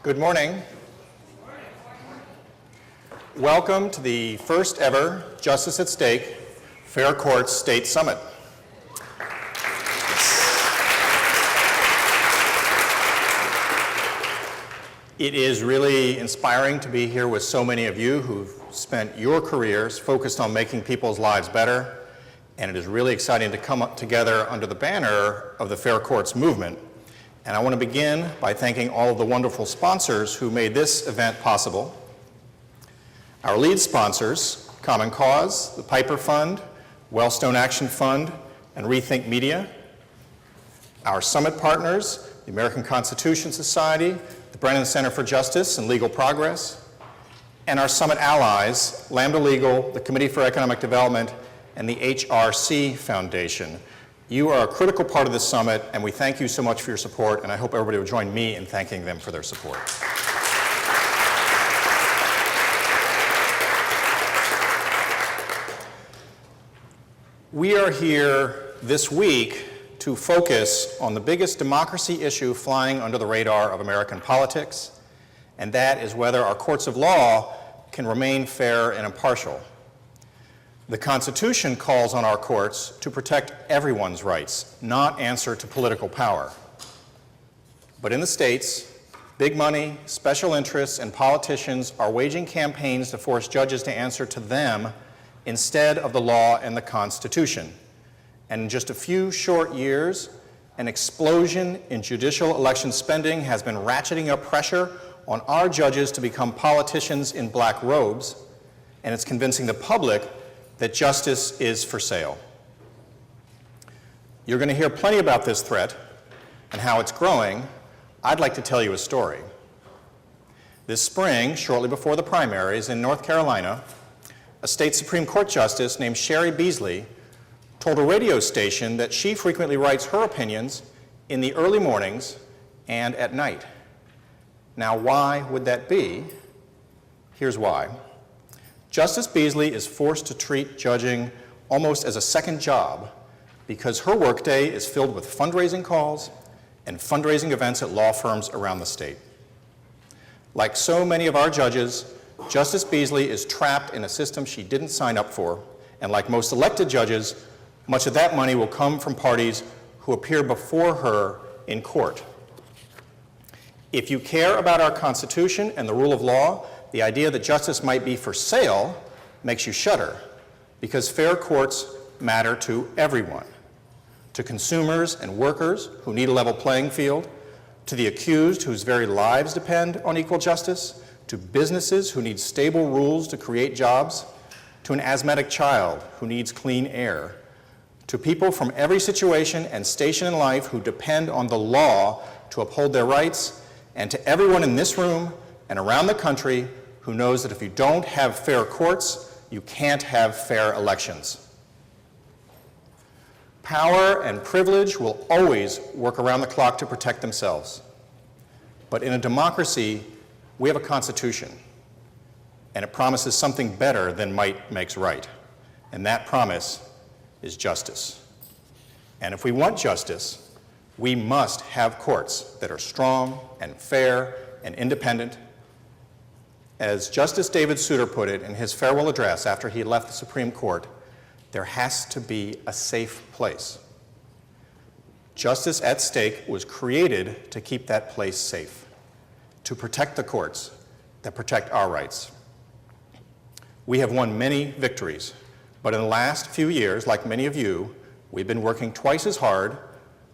Good morning. Welcome to the first ever Justice at Stake Fair Courts State Summit. It is really inspiring to be here with so many of you who've spent your careers focused on making people's lives better, and it is really exciting to come up together under the banner of the Fair Courts movement. And I want to begin by thanking all of the wonderful sponsors who made this event possible. Our lead sponsors, Common Cause, the Piper Fund, Wellstone Action Fund, and Rethink Media. Our summit partners, the American Constitution Society, the Brennan Center for Justice and Legal Progress, and our summit allies, Lambda Legal, the Committee for Economic Development, and the HRC Foundation. You are a critical part of this summit, and we thank you so much for your support, and I hope everybody will join me in thanking them for their support. We are here this week to focus on the biggest democracy issue flying under the radar of American politics, and that is whether our courts of law can remain fair and impartial. The Constitution calls on our courts to protect everyone's rights, not answer to political power. But in the states, big money, special interests, and politicians are waging campaigns to force judges to answer to them instead of the law and the Constitution. And in just a few short years, an explosion in judicial election spending has been ratcheting up pressure on our judges to become politicians in black robes, and it's convincing the public that justice is for sale. You're going to hear plenty about this threat and how it's growing. I'd like to tell you a story. This spring, shortly before the primaries in North Carolina, a state Supreme Court justice named Sherry Beasley told a radio station that she frequently writes her opinions in the early mornings and at night. Now, why would that be? Here's why. Justice Beasley is forced to treat judging almost as a second job because her workday is filled with fundraising calls and fundraising events at law firms around the state. Like so many of our judges, Justice Beasley is trapped in a system she didn't sign up for, and like most elected judges, much of that money will come from parties who appear before her in court. If you care about our Constitution and the rule of law, the idea that justice might be for sale makes you shudder, because fair courts matter to everyone, to consumers and workers who need a level playing field, to the accused whose very lives depend on equal justice, to businesses who need stable rules to create jobs, to an asthmatic child who needs clean air, to people from every situation and station in life who depend on the law to uphold their rights, and to everyone in this room and around the country who knows that if you don't have fair courts, you can't have fair elections. Power and privilege will always work around the clock to protect themselves. But in a democracy, we have a Constitution, and it promises something better than might makes right. And that promise is justice. And if we want justice, we must have courts that are strong and fair and independent. As Justice David Souter put it in his farewell address after he left the Supreme Court, there has to be a safe place. Justice at Stake was created to keep that place safe, to protect the courts that protect our rights. We have won many victories, but in the last few years, like many of you, we've been working twice as hard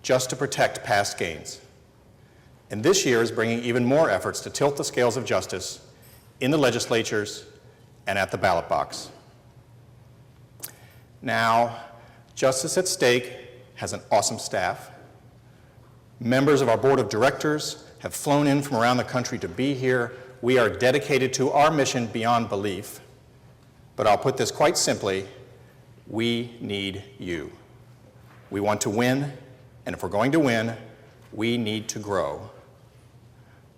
just to protect past gains. And this year is bringing even more efforts to tilt the scales of justice in the legislatures and at the ballot box. Now, Justice at Stake has an awesome staff. Members of our board of directors have flown in from around the country to be here. We are dedicated to our mission beyond belief. But I'll put this quite simply, we need you. We want to win, and if we're going to win, we need to grow.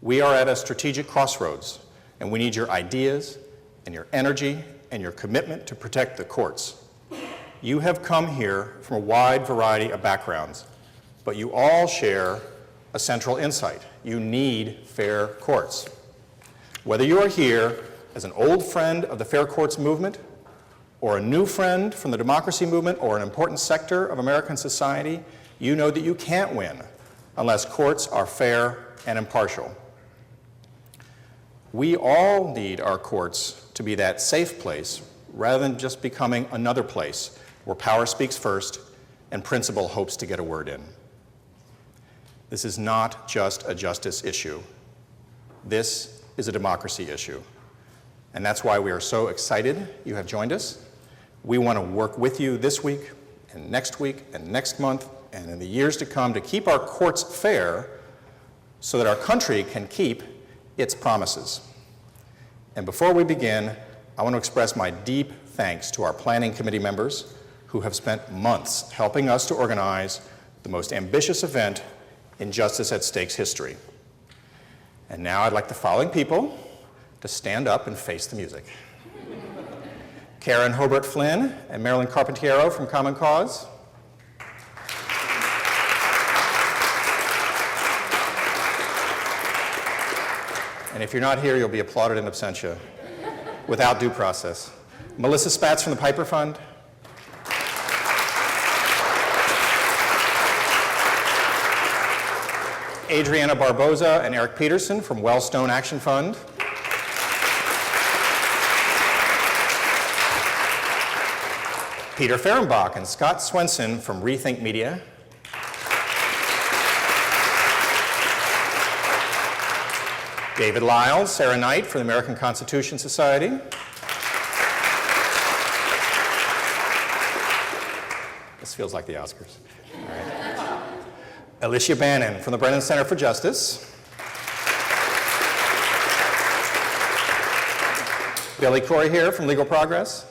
We are at a strategic crossroads, and we need your ideas and your energy and your commitment to protect the courts. You have come here from a wide variety of backgrounds, but you all share a central insight. You need fair courts. Whether you are here as an old friend of the fair courts movement, or a new friend from the democracy movement, or an important sector of American society, you know that you can't win unless courts are fair and impartial. We all need our courts to be that safe place rather than just becoming another place where power speaks first and principle hopes to get a word in. This is not just a justice issue. This is a democracy issue. And that's why we are so excited you have joined us. We want to work with you this week and next month and in the years to come to keep our courts fair so that our country can keep its promises. And before we begin, I want to express my deep thanks to our planning committee members who have spent months helping us to organize the most ambitious event in Justice at Stake's history. And now I'd like the following people to stand up and face the music. Karen Hobart Flynn and Marilyn Carpentiero from Common Cause. And if you're not here, you'll be applauded in absentia without due process. Melissa Spatz from the Piper Fund. Adriana Barboza and Eric Peterson from Wellstone Action Fund. Peter Fehrenbach and Scott Swenson from Rethink Media. David Lyles, Sarah Knight from the American Constitution Society. This feels like the Oscars. All right. Alicia Bannon from the Brennan Center for Justice. Billy Corey here from Legal Progress.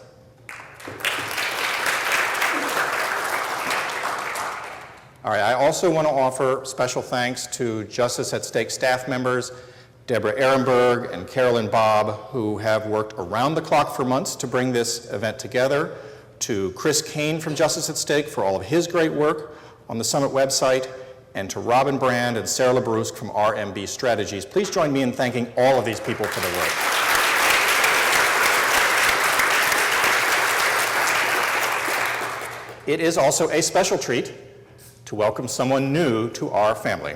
All right, I also want to offer special thanks to Justice at Stake staff members, Deborah Ehrenberg and Carolyn Bobb, who have worked around the clock for months to bring this event together, to Chris Kane from Justice at Stake for all of his great work on the Summit website, and to Robin Brand and Sarah LeBrusque from RMB Strategies. Please join me in thanking all of these people for their work. It is also a special treat to welcome someone new to our family.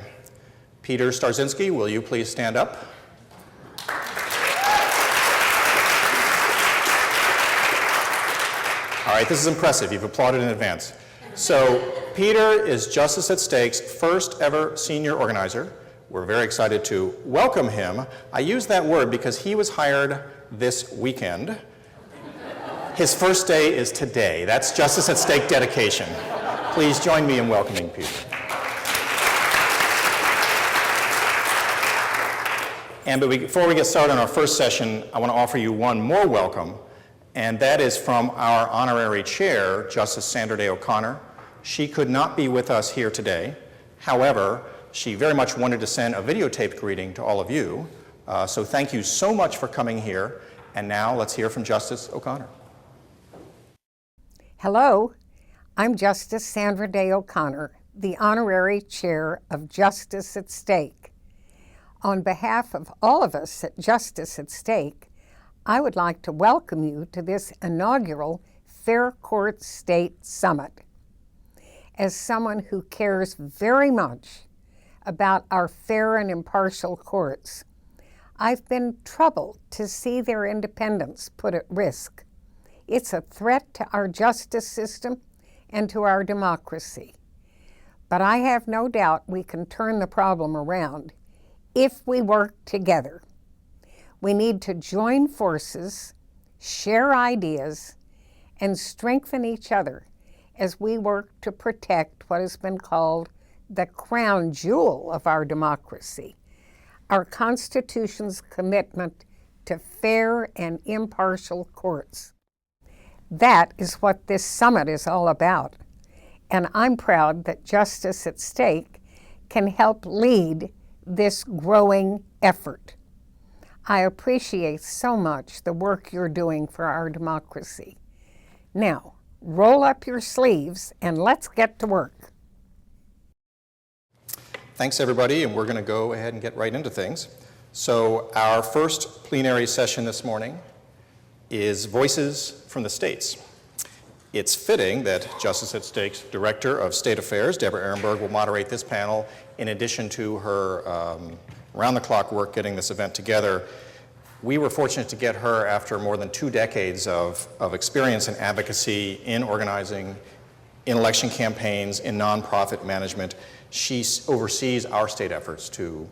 Peter Starzinski, will you please stand up? All right, this is impressive. You've applauded in advance. So Peter is Justice at Stake's first ever senior organizer. We're very excited to welcome him. I use that word because he was hired this weekend. His first day is today. That's Justice at Stake dedication. Please join me in welcoming Peter. And before we get started on our first session, I want to offer you one more welcome, and that is from our honorary chair, Justice Sandra Day O'Connor. She could not be with us here today. However, she very much wanted to send a videotaped greeting to all of you. So thank you so much for coming here. And now let's hear from Justice O'Connor. Hello, I'm Justice Sandra Day O'Connor, the honorary chair of Justice at Stake. On behalf of all of us at Justice at Stake, I would like to welcome you to this inaugural Fair Court State Summit. As someone who cares very much about our fair and impartial courts, I've been troubled to see their independence put at risk. It's a threat to our justice system and to our democracy. But I have no doubt we can turn the problem around if we work together. We need to join forces, share ideas, and strengthen each other as we work to protect what has been called the crown jewel of our democracy, our Constitution's commitment to fair and impartial courts. That is what this summit is all about, and I'm proud that Justice at Stake can help lead this growing effort. I appreciate so much the work you're doing for our democracy. Now, roll up your sleeves and let's get to work. Thanks, everybody, and we're going to go ahead and get right into things. So our first plenary session this morning is Voices from the States. It's fitting that Justice at State's Director of State Affairs, Deborah Ehrenberg, will moderate this panel in addition to her round-the-clock work getting this event together. We were fortunate to get her after more than 2 decades of experience in advocacy, in organizing, in election campaigns, in nonprofit management. She oversees our state efforts to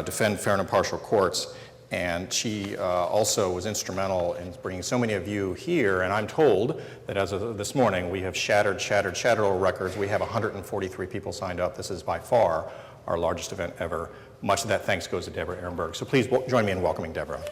defend fair and impartial courts, and she also was instrumental in bringing so many of you here, and I'm told that as of this morning, we have shattered all records. We have 143 people signed up. This is by far our largest event ever. Much of that thanks goes to Deborah Ehrenberg. So please join me in welcoming Deborah.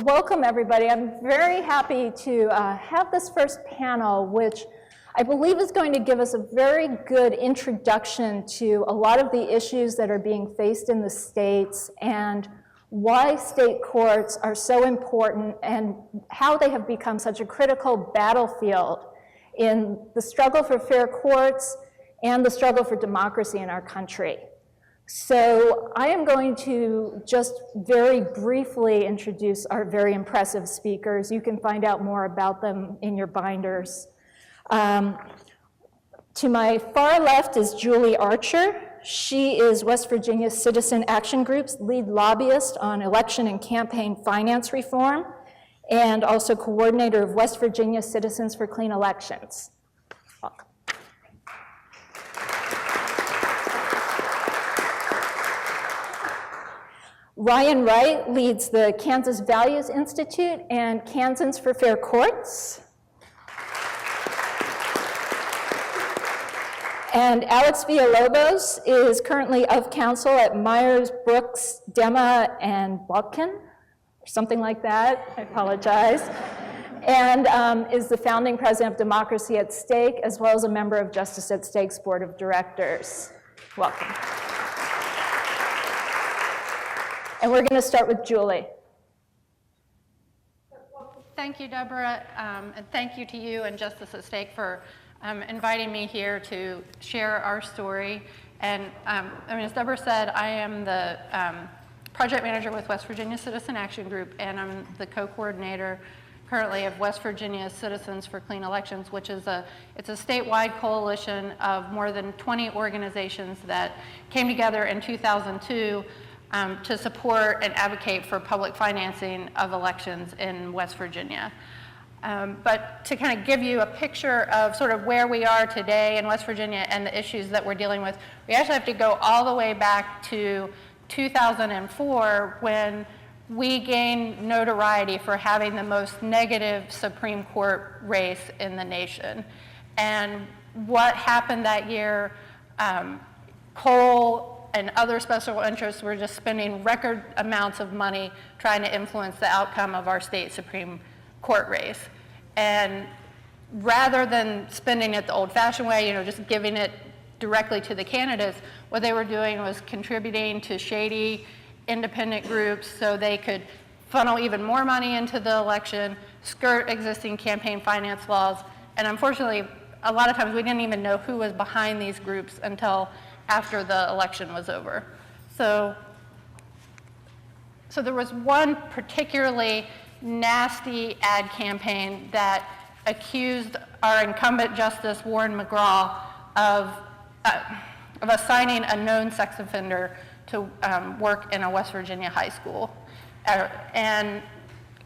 Welcome, everybody. I'm very happy to have this first panel, which I believe is going to give us a very good introduction to a lot of the issues that are being faced in the states and why state courts are so important and how they have become such a critical battlefield in the struggle for fair courts and the struggle for democracy in our country. So I am going to just very briefly introduce our very impressive speakers. You can find out more about them in your binders. To my far left is Julie Archer. She is West Virginia Citizen Action Group's lead lobbyist on election and campaign finance reform, and also coordinator of West Virginia Citizens for Clean Elections. Welcome. Ryan Wright leads the Kansas Values Institute and Kansans for Fair Courts. And Alex Villalobos is currently of counsel at Myers, Brooks, Dema, and Botkin, or something like that. I apologize. And is the founding president of Democracy at Stake, as well as a member of Justice at Stake's board of directors. Welcome. And we're going to start with Julie. Thank you, Deborah, and thank you to you and Justice at Stake for inviting me here to share our story. And as Deborah said, I am the project manager with West Virginia Citizen Action Group, and I'm the co-coordinator currently of West Virginia Citizens for Clean Elections, which is it's a statewide coalition of more than 20 organizations that came together in 2002 to support and advocate for public financing of elections in West Virginia. But to kind of give you a picture of sort of where we are today in West Virginia and the issues that we're dealing with, we actually have to go all the way back to 2004 when we gained notoriety for having the most negative Supreme Court race in the nation. And what happened that year, coal and other special interests were just spending record amounts of money trying to influence the outcome of our state Supreme Court race. And rather than spending it the old-fashioned way, just giving it directly to the candidates, what they were doing was contributing to shady independent groups so they could funnel even more money into the election, skirt existing campaign finance laws, and unfortunately, a lot of times we didn't even know who was behind these groups until after the election was over. So there was one particularly nasty ad campaign that accused our incumbent Justice Warren McGraw of assigning a known sex offender to work in a West Virginia high school. And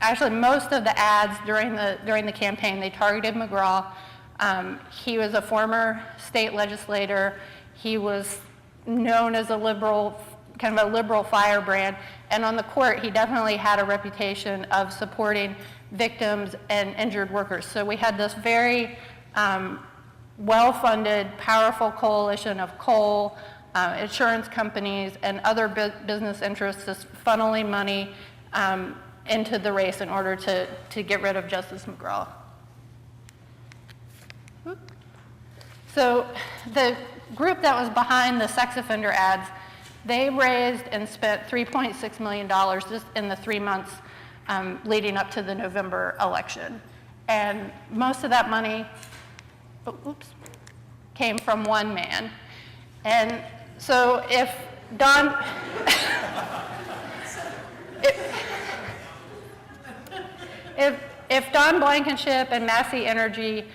actually most of the ads during the campaign, they targeted McGraw. He was a former state legislator. He was known as a liberal, kind of a liberal firebrand, and on the court, he definitely had a reputation of supporting victims and injured workers. So we had this very well-funded, powerful coalition of coal, insurance companies, and other business interests just funneling money into the race in order to get rid of Justice McGraw. So the group that was behind the sex offender ads, they raised and spent $3.6 million just in the 3 months leading up to the November election. And most of that money came from one man. And So if Don, if Don Blankenship and Massey Energy,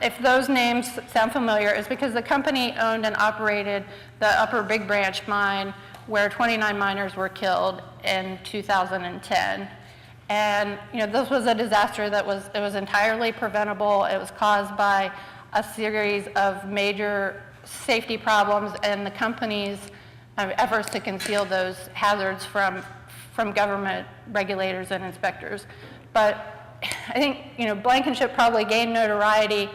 if those names sound familiar, it's because the company owned and operated the Upper Big Branch mine where 29 miners were killed in 2010. And this was a disaster that was entirely preventable. It was caused by a series of major safety problems and the company's efforts to conceal those hazards from government regulators and inspectors. But I think Blankenship probably gained notoriety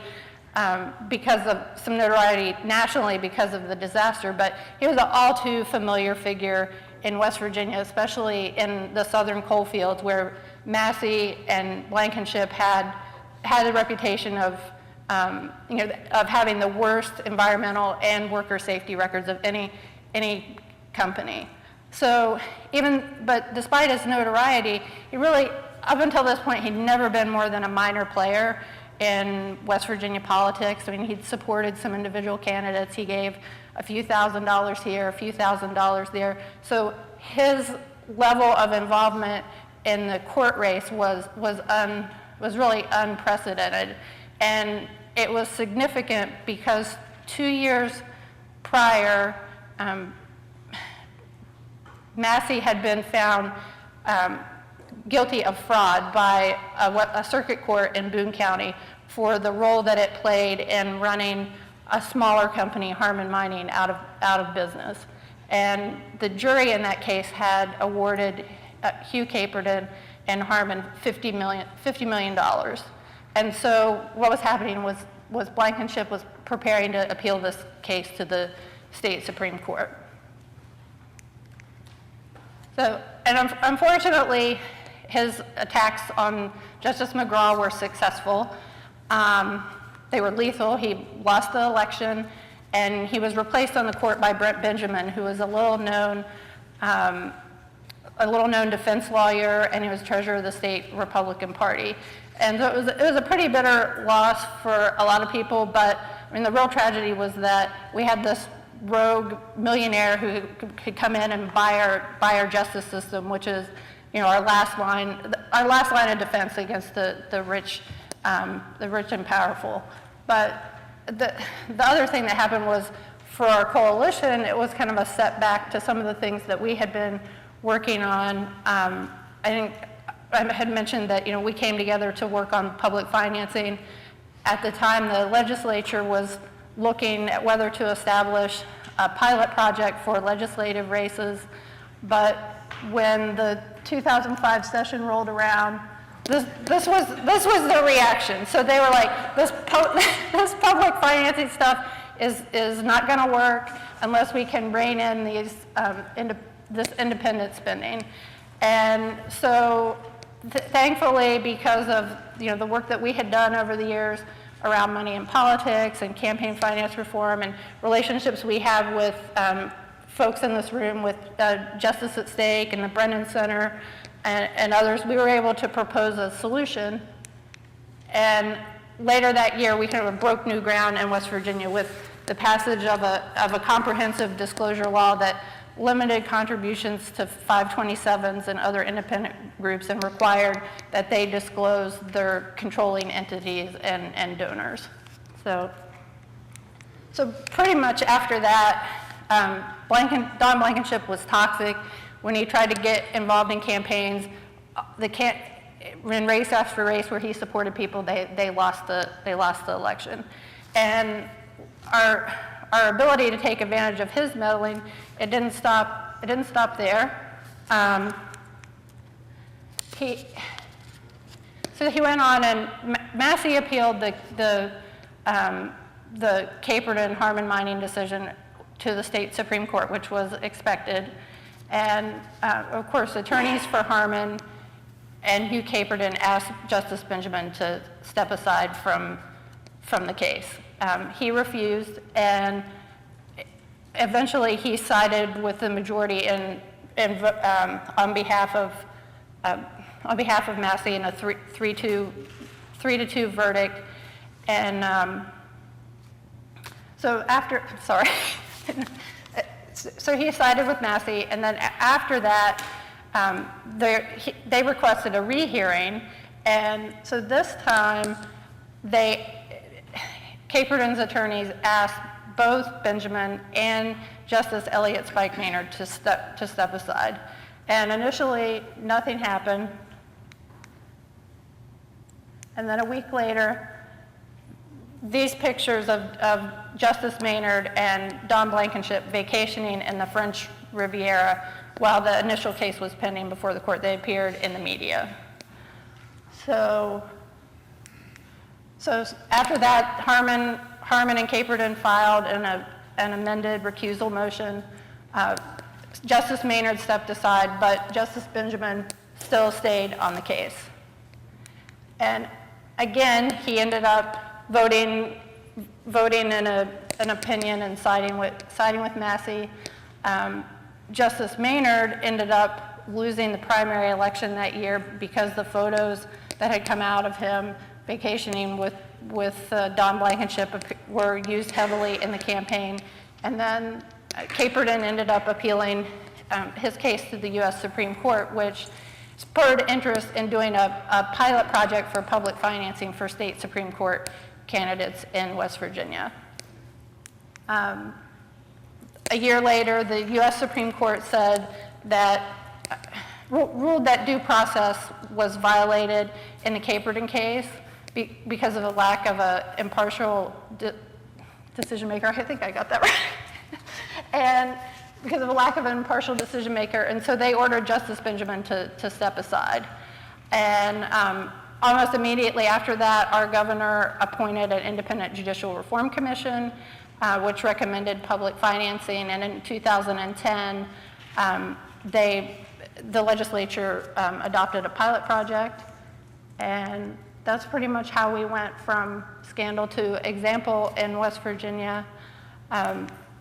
because of some notoriety nationally because of the disaster, but he was an all too familiar figure in West Virginia, especially in the southern coal fields where Massey and Blankenship had a reputation of having the worst environmental and worker safety records of any company. So but despite his notoriety, he really, up until this point, he'd never been more than a minor player in West Virginia politics. I mean, he'd supported some individual candidates. He gave a few $1,000s here, a few $1,000s there. So his level of involvement in the court race was really unprecedented. And it was significant because 2 years prior, Massey had been found guilty of fraud by a circuit court in Boone County for the role that it played in running a smaller company, Harmon Mining, out of business. And the jury in that case had awarded Hugh Caperton and Harmon $50 million. And so what was happening was Blankenship was preparing to appeal this case to the state Supreme Court. So, and unfortunately, his attacks on Justice McGraw were successful. They were lethal. He lost the election, and he was replaced on the court by Brent Benjamin, who was a little-known defense lawyer, and he was treasurer of the state Republican Party. And so it was a pretty bitter loss for a lot of people, but I mean, the real tragedy was that we had this rogue millionaire who could come in and buy our justice system, which is, our last line of defense against the rich and powerful. But the other thing that happened was, for our coalition, it was kind of a setback to some of the things that we had been working on. I think I had mentioned that we came together to work on public financing. At the time, the legislature was looking at whether to establish a pilot project for legislative races, but when the 2005 session rolled around, this was the reaction. So they were like, this public financing stuff is not going to work unless we can rein in these this independent spending. And so thankfully, because of the work that we had done over the years around money in politics and campaign finance reform and relationships we have with folks in this room, with Justice at Stake and the Brennan Center and others, we were able to propose a solution. And later that year, we kind of broke new ground in West Virginia with the passage of a comprehensive disclosure law that limited contributions to 527s and other independent groups and required that they disclose their controlling entities and donors. So pretty much after that, Don Blankenship was toxic. When he tried to get involved in campaigns, in race after race where he supported people, they lost the election. And our ability to take advantage of his meddling, it didn't stop there. So he went on, and Massey appealed the Caperton Harmon Mining decision to the state Supreme Court, which was expected. And of course, attorneys for Harmon and Hugh Caperton asked Justice Benjamin to step aside from the case. He refused, and eventually he sided with the majority on behalf of Massey in a 3-2 verdict. And so after so he sided with Massey, and then after that, they requested a rehearing, and so this time, Caperton's attorneys asked both Benjamin and Justice Elliott Spike Maynard to step aside. And initially, nothing happened. And then a week later, these pictures of Justice Maynard and Don Blankenship vacationing in the French Riviera while the initial case was pending before the court, they appeared in the media. So after that, Harmon and Caperton filed an amended recusal motion. Justice Maynard stepped aside, but Justice Benjamin still stayed on the case. And again, he ended up voting in an opinion and siding with Massey. Justice Maynard ended up losing the primary election that year because the photos that had come out of him vacationing with Don Blankenship were used heavily in the campaign. And then Caperton ended up appealing his case to the U.S. Supreme Court, which spurred interest in doing a pilot project for public financing for state Supreme Court candidates in West Virginia. A year later, the U.S. Supreme Court said that, ruled that due process was violated in the Caperton case because of a lack of an impartial decision maker. I think I got that right. And because of a lack of an impartial decision maker, and so they ordered Justice Benjamin to step aside. And almost immediately after that, our governor appointed an independent judicial reform commission, which recommended public financing, and in 2010, the legislature adopted a pilot project, and that's pretty much how we went from scandal to example in West Virginia.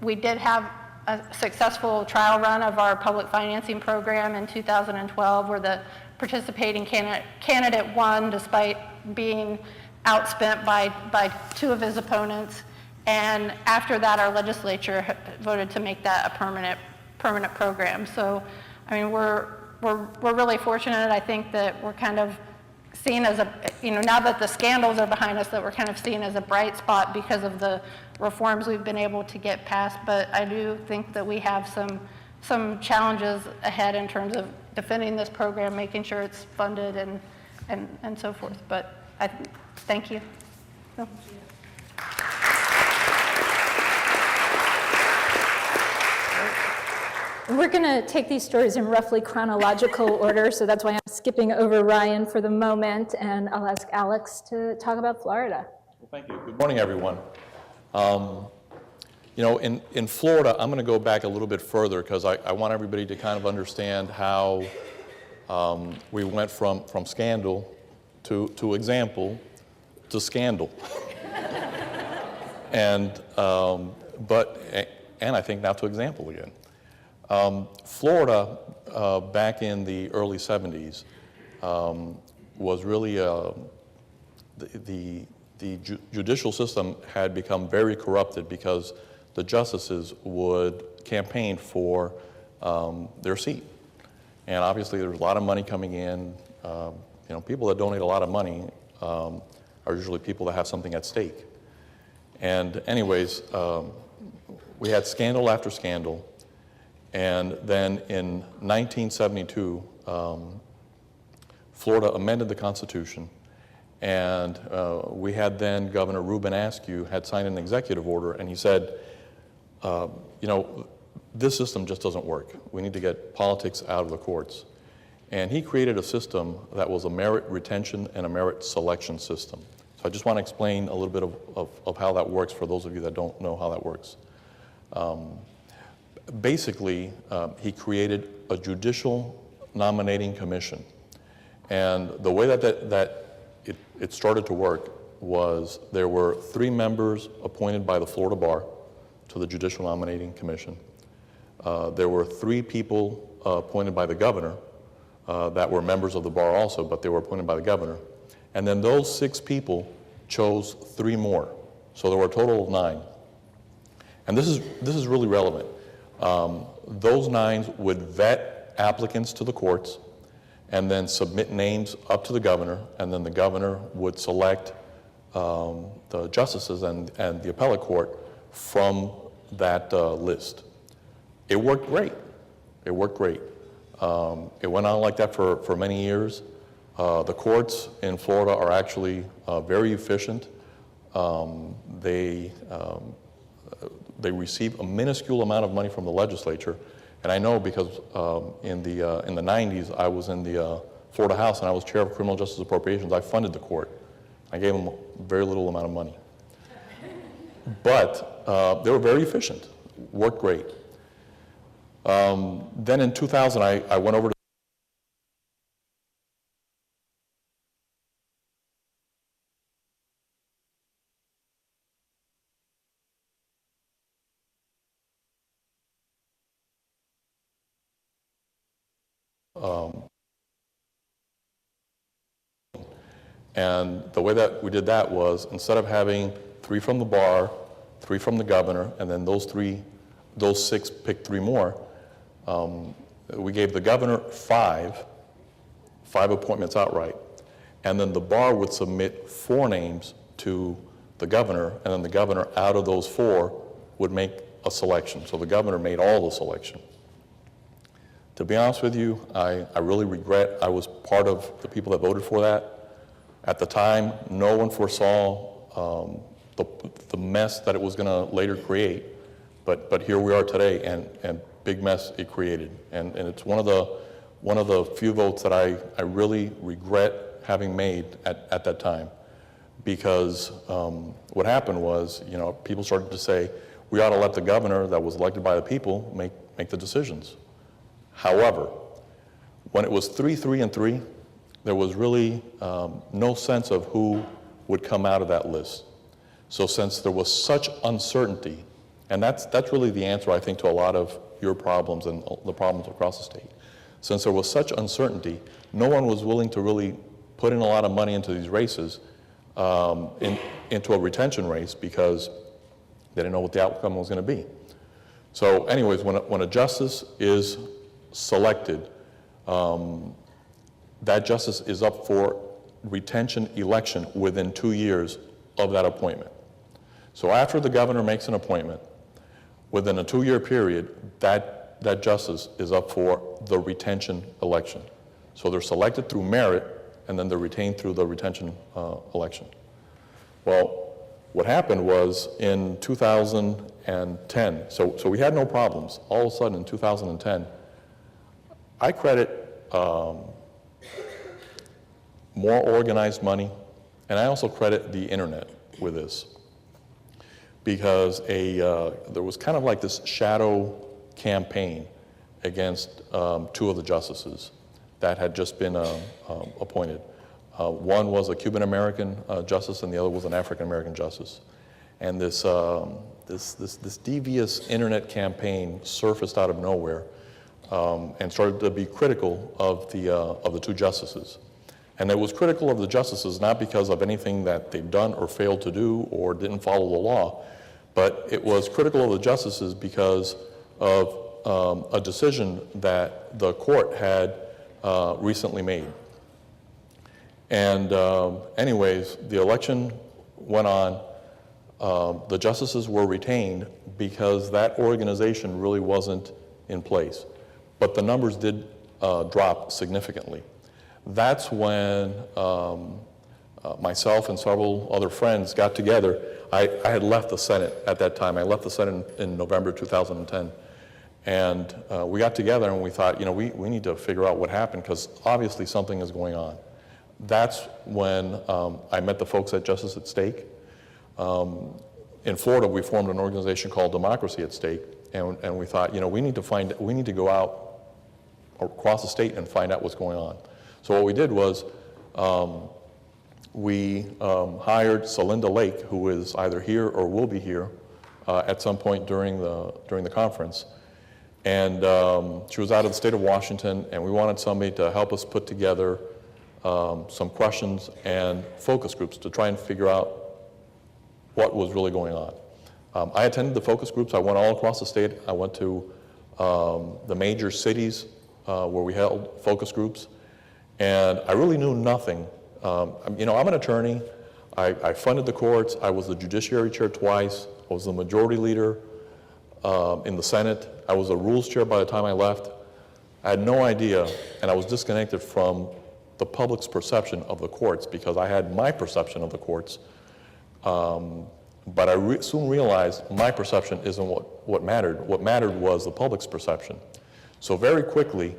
We did have a successful trial run of our public financing program in 2012, where the participating candidate won despite being outspent by two of his opponents. And after that, our legislature voted to make that a permanent program. So, I mean, we're really fortunate. I think that we're kind of seen as now that the scandals are behind us, that we're kind of seen as a bright spot because of the reforms we've been able to get passed. But I do think that we have some challenges ahead in terms of defending this program, making sure it's funded and so forth. But thank you. So. We're going to take these stories in roughly chronological order, so that's why I'm skipping over Ryan for the moment, and I'll ask Alex to talk about Florida. Well, thank you. Good morning, everyone. In Florida, I'm going to go back a little bit further because I want everybody to kind of understand how we went from scandal to example to scandal. and I think now to example again. Florida, back in the early 70s, was really the judicial system had become very corrupted because the justices would campaign for their seat. And obviously there's a lot of money coming in. People that donate a lot of money are usually people that have something at stake. And anyways, we had scandal after scandal. And then in 1972, Florida amended the Constitution, and we had then Governor Reuben Askew had signed an executive order, and he said, this system just doesn't work. We need to get politics out of the courts. And he created a system that was a merit retention and a merit selection system. So I just want to explain a little bit of how that works for those of you that don't know how that works. Basically, he created a judicial nominating commission. And the way that it started to work was there were 3 members appointed by the Florida Bar to the Judicial Nominating Commission. There were 3 people appointed by the governor that were members of the bar also, but they were appointed by the governor. And then those 6 people chose 3 more. So there were a total of 9. And this is really relevant. Those 9 would vet applicants to the courts and then submit names up to the governor, and then the governor would select the justices and the appellate court from that list. It worked great. It worked great. It went on like that for many years. The courts in Florida are actually very efficient. They receive a minuscule amount of money from the legislature, and I know because in the 90s I was in the Florida House and I was chair of Criminal Justice Appropriations. I funded the court. I gave them a very little amount of money, but they were very efficient. Worked great. Then in 2000, I went over to and the way that we did that was, instead of having 3 from the bar, 3 from the governor, and then those 6 picked 3 more, we gave the governor 5 appointments outright, and then the bar would submit 4 names to the governor, and then the governor, out of those 4, would make a selection. So the governor made all the selection. To be honest with you, I really regret I was part of the people that voted for that. At the time, no one foresaw the mess that it was going to later create, but here we are today, and big mess it created. And it's one of the few votes that I really regret having made at that time, because what happened was, people started to say, we ought to let the governor that was elected by the people make the decisions. However, when it was 3-3-3, there was really no sense of who would come out of that list. So since there was such uncertainty, and that's really the answer, I think, to a lot of your problems and the problems across the state. Since there was such uncertainty, no one was willing to really put in a lot of money into these races, into a retention race, because they didn't know what the outcome was going to be. So anyways, when a justice is selected, that justice is up for retention election within 2 years of that appointment. So after the governor makes an appointment, within a 2-year period, that justice is up for the retention election. So they're selected through merit, and then they're retained through the retention election. Well, what happened was in 2010, so we had no problems. All of a sudden in 2010, I credit more organized money, and I also credit the internet with this, because there was kind of like this shadow campaign against 2 of the justices that had just been appointed. One was a Cuban-American justice, and the other was an African-American justice. And this devious internet campaign surfaced out of nowhere and started to be critical of the 2 justices. And it was critical of the justices not because of anything that they've done or failed to do or didn't follow the law, but it was critical of the justices because of a decision that the court had recently made. And anyways, the election went on. The justices were retained because that organization really wasn't in place. But the numbers did drop significantly. That's when myself and several other friends got together. I had left the Senate at that time. I left the Senate in November 2010. And we got together and we thought, we need to figure out what happened, because obviously something is going on. That's when I met the folks at Justice at Stake. In Florida, we formed an organization called Democracy at Stake, and we thought, we need to go out across the state and find out what's going on. So what we did was we hired Celinda Lake, who is either here or will be here at some point during the conference. And she was out of the state of Washington, and we wanted somebody to help us put together some questions and focus groups to try and figure out what was really going on. I attended the focus groups. I went all across the state. I went to the major cities where we held focus groups, and I really knew nothing. You know, I'm an attorney. I funded the courts. I was the judiciary chair twice. I was the majority leader in the Senate. I was a rules chair by the time I left. I had no idea, and I was disconnected from the public's perception of the courts because I had my perception of the courts. But I soon realized my perception isn't what mattered. What mattered was the public's perception. So very quickly,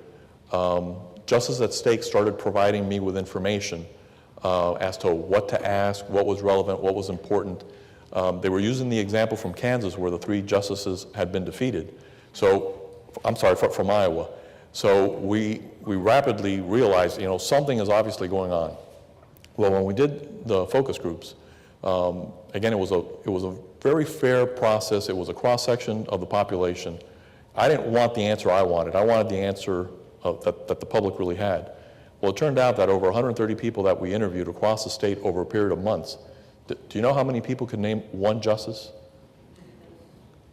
Justice at Stake started providing me with information as to what to ask, what was relevant, what was important. They were using the example from Kansas where the 3 justices had been defeated. So, I'm sorry, from Iowa. So we rapidly realized, you know, something is obviously going on. Well, when we did the focus groups, again, it was a very fair process. It was a cross-section of the population. I didn't want the answer I wanted. I wanted the answer that the public really had. Well, it turned out that over 130 people that we interviewed across the state over a period of months, do you know how many people could name one justice?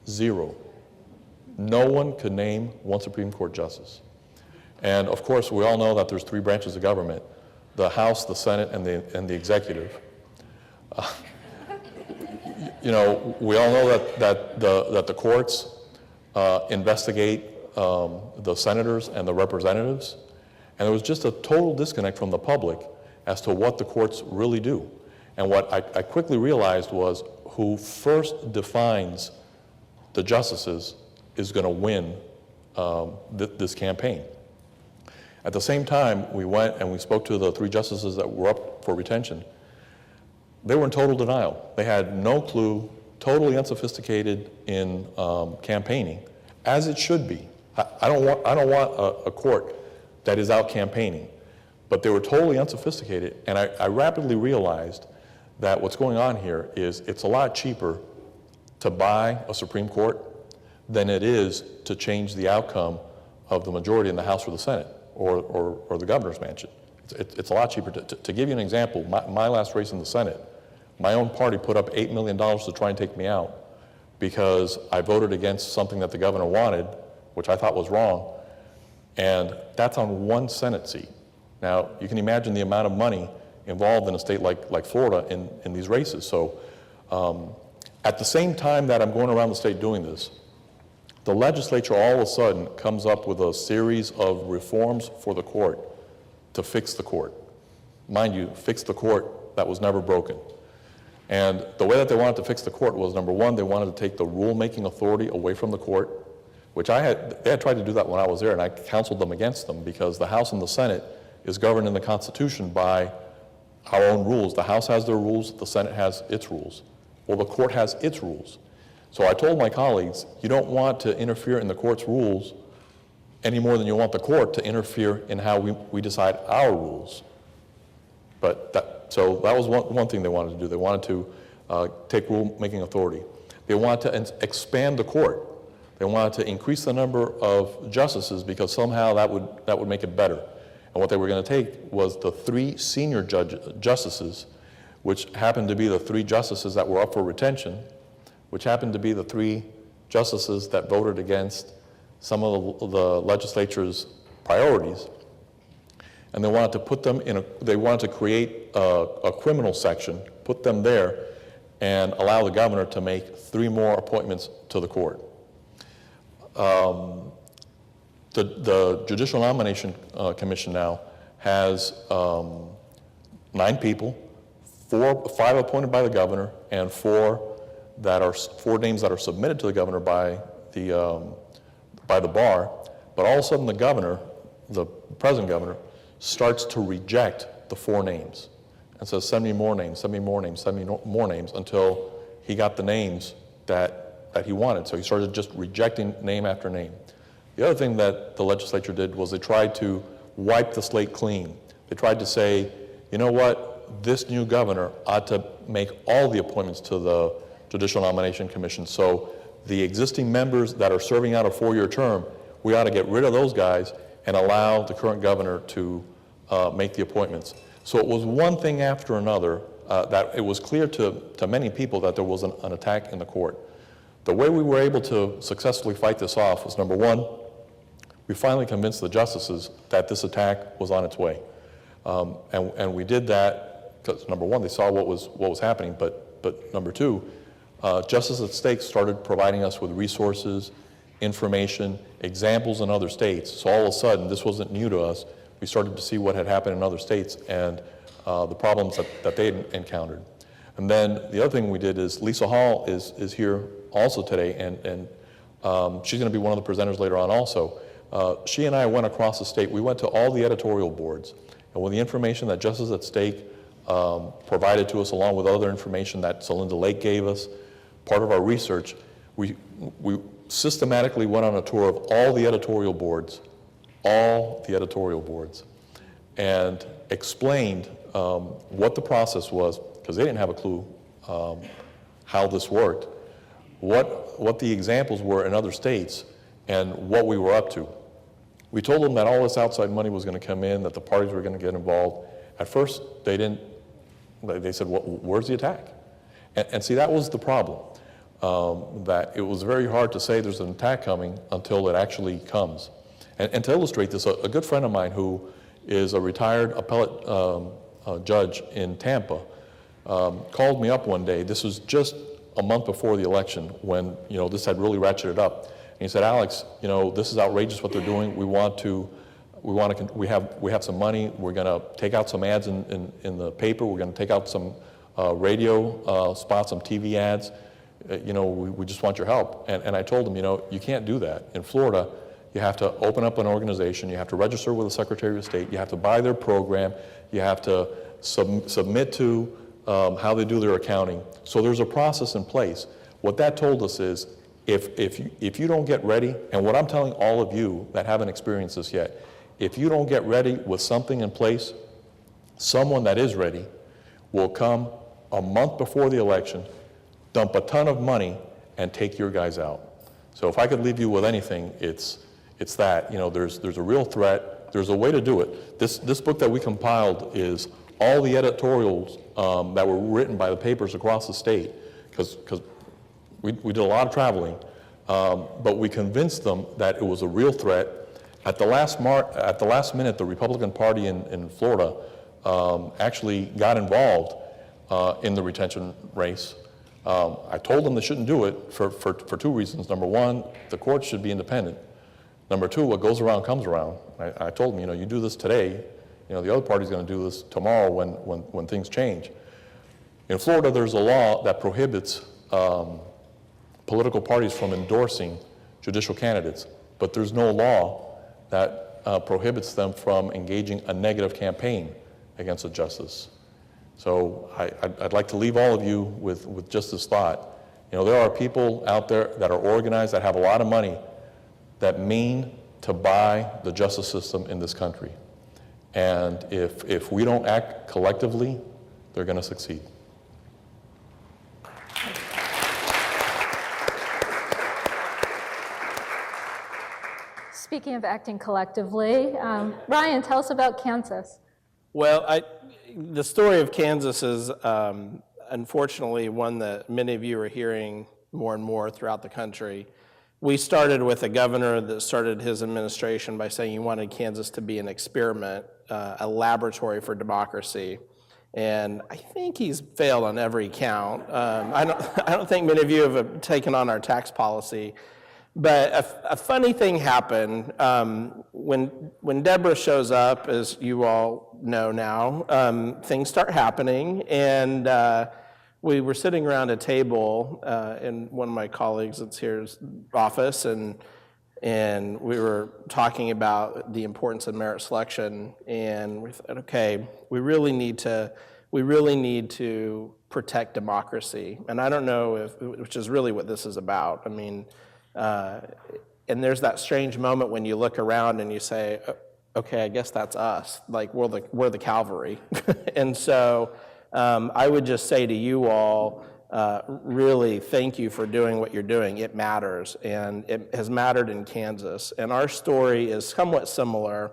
0. No one could name one Supreme Court justice. And of course, we all know that there's 3 branches of government: the House, the Senate, and the executive. You know, we all know that the courts investigate the senators and the representatives, and there was just a total disconnect from the public as to what the courts really do. And what I quickly realized was who first defines the justices is going to win this campaign. At the same time, we went and we spoke to the 3 justices that were up for retention. They were in total denial. They had no clue, totally unsophisticated in campaigning, as it should be. I don't want a court that is out campaigning, but they were totally unsophisticated, and I rapidly realized that what's going on here is it's a lot cheaper to buy a Supreme Court than it is to change the outcome of the majority in the House or the Senate or the governor's mansion. It's a lot cheaper. To give you an example, my last race in the Senate, my own party put up $8 million to try and take me out because I voted against something that the governor wanted, which I thought was wrong, and that's on 1 Senate seat. Now, you can imagine the amount of money involved in a state like Florida in these races. So at the same time that I'm going around the state doing this, the legislature all of a sudden comes up with a series of reforms for the court to fix the court. Mind you, fix the court that was never broken. And the way that they wanted to fix the court was, number 1, they wanted to take the rule-making authority away from the court, which they had tried to do that when I was there, and I counseled them against them because the House and the Senate is governed in the Constitution by our own rules. The House has their rules, the Senate has its rules. Well, the court has its rules. So I told my colleagues, you don't want to interfere in the court's rules any more than you want the court to interfere in how we decide our rules. So that was one thing they wanted to do. They wanted to take rule-making authority. They wanted to expand the court. They wanted to increase the number of justices because somehow that would make it better. And what they were going to take was the 3 senior justices, which happened to be the 3 justices that were up for retention, which happened to be the 3 justices that voted against some of the legislature's priorities. And they wanted to put them they wanted to create a criminal section, put them there, and allow the governor to make 3 more appointments to the court. The Judicial Nomination Commission now has 9 people, 5 appointed by the governor, and 4 names that are submitted to the governor by the bar. But all of a sudden, the governor, the present governor, starts to reject the 4 names and says, "Send me more names, send me more names, send me more names," until he got the names that he wanted. So he started just rejecting name after name. The other thing that the legislature did was they tried to wipe the slate clean. They tried to say, you know what, this new governor ought to make all the appointments to the Judicial Nomination Commission. So the existing members that are serving out a 4-year term, we ought to get rid of those guys and allow the current governor to make the appointments. So it was one thing after another that it was clear to many people that there was an attack in the court. The way we were able to successfully fight this off was, number one, we finally convinced the justices that this attack was on its way. And we did that because, number one, they saw what was happening, but number two, Justice at Stake started providing us with resources, information, examples in other states. So all of a sudden, this wasn't new to us. We started to see what had happened in other states and the problems that they had encountered. And then the other thing we did is Lisa Hall is here also today, and she's going to be one of the presenters later on also. She and I went across the state. We went to all the editorial boards, and with the information that Justice at Stake provided to us, along with other information that Celinda Lake gave us, part of our research, we systematically went on a tour of all the editorial boards, and explained what the process was, because they didn't have a clue how this worked, what the examples were in other states, and what we were up to. We told them that all this outside money was going to come in, that the parties were going to get involved. At first, they didn't. They said, well, where's the attack? And see, that was the problem, that it was very hard to say there's an attack coming until it actually comes. And to illustrate this, a good friend of mine who is a retired appellate judge in Tampa called me up one day. This was just a month before the election when, this had really ratcheted up. And he said, Alex, this is outrageous what they're doing. We have some money. We're going to take out some ads in the paper. We're going to take out some radio spots, some TV ads. We just want your help. And I told him, you can't do that. In Florida, you have to open up an organization. You have to register with the Secretary of State. You have to buy their program. You have to submit to how they do their accounting. So there's a process in place. What that told us is, if you don't get ready, and what I'm telling all of you that haven't experienced this yet, if you don't get ready with something in place, someone that is ready will come a month before the election, dump a ton of money, and take your guys out. So if I could leave you with anything, it's that. There's a real threat. There's a way to do it. This book that we compiled is all the editorials that were written by the papers across the state, because we did a lot of traveling, but we convinced them that it was a real threat. At the last minute, the Republican Party in Florida actually got involved in the retention race. I told them they shouldn't do it for two reasons. Number one, the courts should be independent. Number two, what goes around comes around. I told them, you do this today, the other party's going to do this tomorrow when things change. In Florida, there's a law that prohibits political parties from endorsing judicial candidates, but there's no law that prohibits them from engaging a negative campaign against a justice. So I'd like to leave all of you with just this thought. There are people out there that are organized, that have a lot of money, that mean to buy the justice system in this country. And if we don't act collectively, they're going to succeed. Speaking of acting collectively, Ryan, tell us about Kansas. Well, the story of Kansas is unfortunately one that many of you are hearing more and more throughout the country. We started with a governor that started his administration by saying he wanted Kansas to be an experiment, a laboratory for democracy. And I think he's failed on every count. I don't think many of you have taken on our tax policy. But a funny thing happened when Deborah shows up, as you all know now. Things start happening, and we were sitting around a table in one of my colleagues that's here's office, and we were talking about the importance of merit selection, and we thought, okay, we really need to protect democracy, and I don't know which is really what this is about. I mean. And there's that strange moment when you look around and you say, okay, I guess that's us. Like, we're the cavalry. And so I would just say to you all, really thank you for doing what you're doing. It matters, and it has mattered in Kansas. And our story is somewhat similar.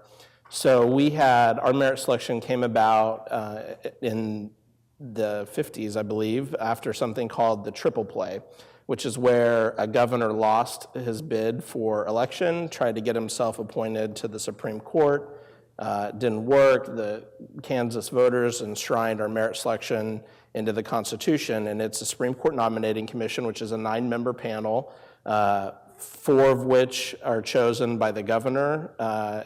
So our merit selection came about in the 50s, I believe, after something called the triple play, which is where a governor lost his bid for election, tried to get himself appointed to the Supreme Court. Didn't work. The Kansas voters enshrined our merit selection into the Constitution, and it's a Supreme Court nominating commission, which is a 9-member panel, 4 of which are chosen by the governor,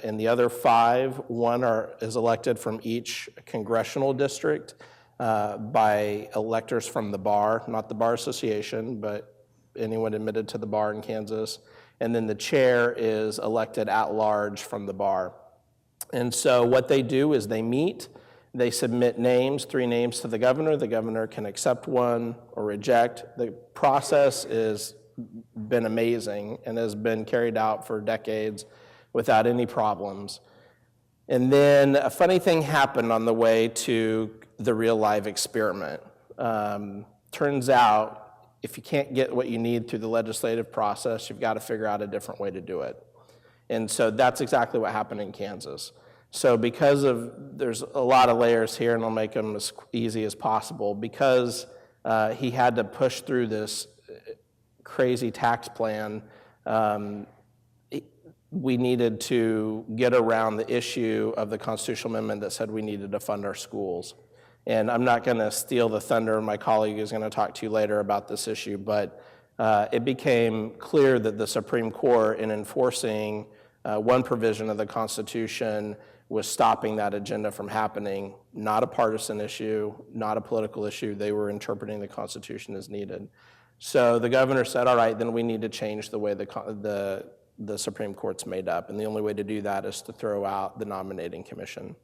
and the other 5, one is elected from each congressional district by electors from the bar, not the Bar Association, but anyone admitted to the bar in Kansas. And then the chair is elected at large from the bar. And so what they do is they meet, they submit names, 3 names to the governor can accept one or reject. The process has been amazing and has been carried out for decades without any problems. And then a funny thing happened on the way to the real live experiment. Turns out, if you can't get what you need through the legislative process, you've got to figure out a different way to do it. And so that's exactly what happened in Kansas. So there's a lot of layers here, and I'll make them as easy as possible. Because he had to push through this crazy tax plan, we needed to get around the issue of the constitutional amendment that said we needed to fund our schools. And I'm not going to steal the thunder. My colleague is going to talk to you later about this issue, but it became clear that the Supreme Court, in enforcing one provision of the Constitution, was stopping that agenda from happening. Not a partisan issue, not a political issue. They were interpreting the Constitution as needed. So the governor said, all right, then we need to change the way the Supreme Court's made up, and the only way to do that is to throw out the nominating commission.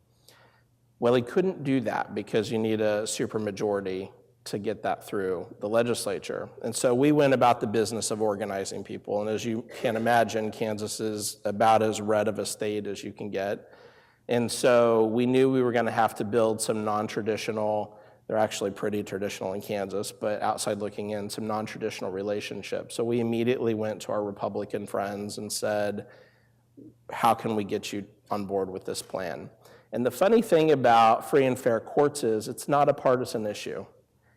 Well, he couldn't do that because you need a supermajority to get that through the legislature. And so we went about the business of organizing people, and as you can imagine, Kansas is about as red of a state as you can get. And so we knew we were going to have to build some non-traditional, they're actually pretty traditional in Kansas, but outside looking in, some non-traditional relationships. So we immediately went to our Republican friends and said, how can we get you on board with this plan? And the funny thing about free and fair courts is it's not a partisan issue.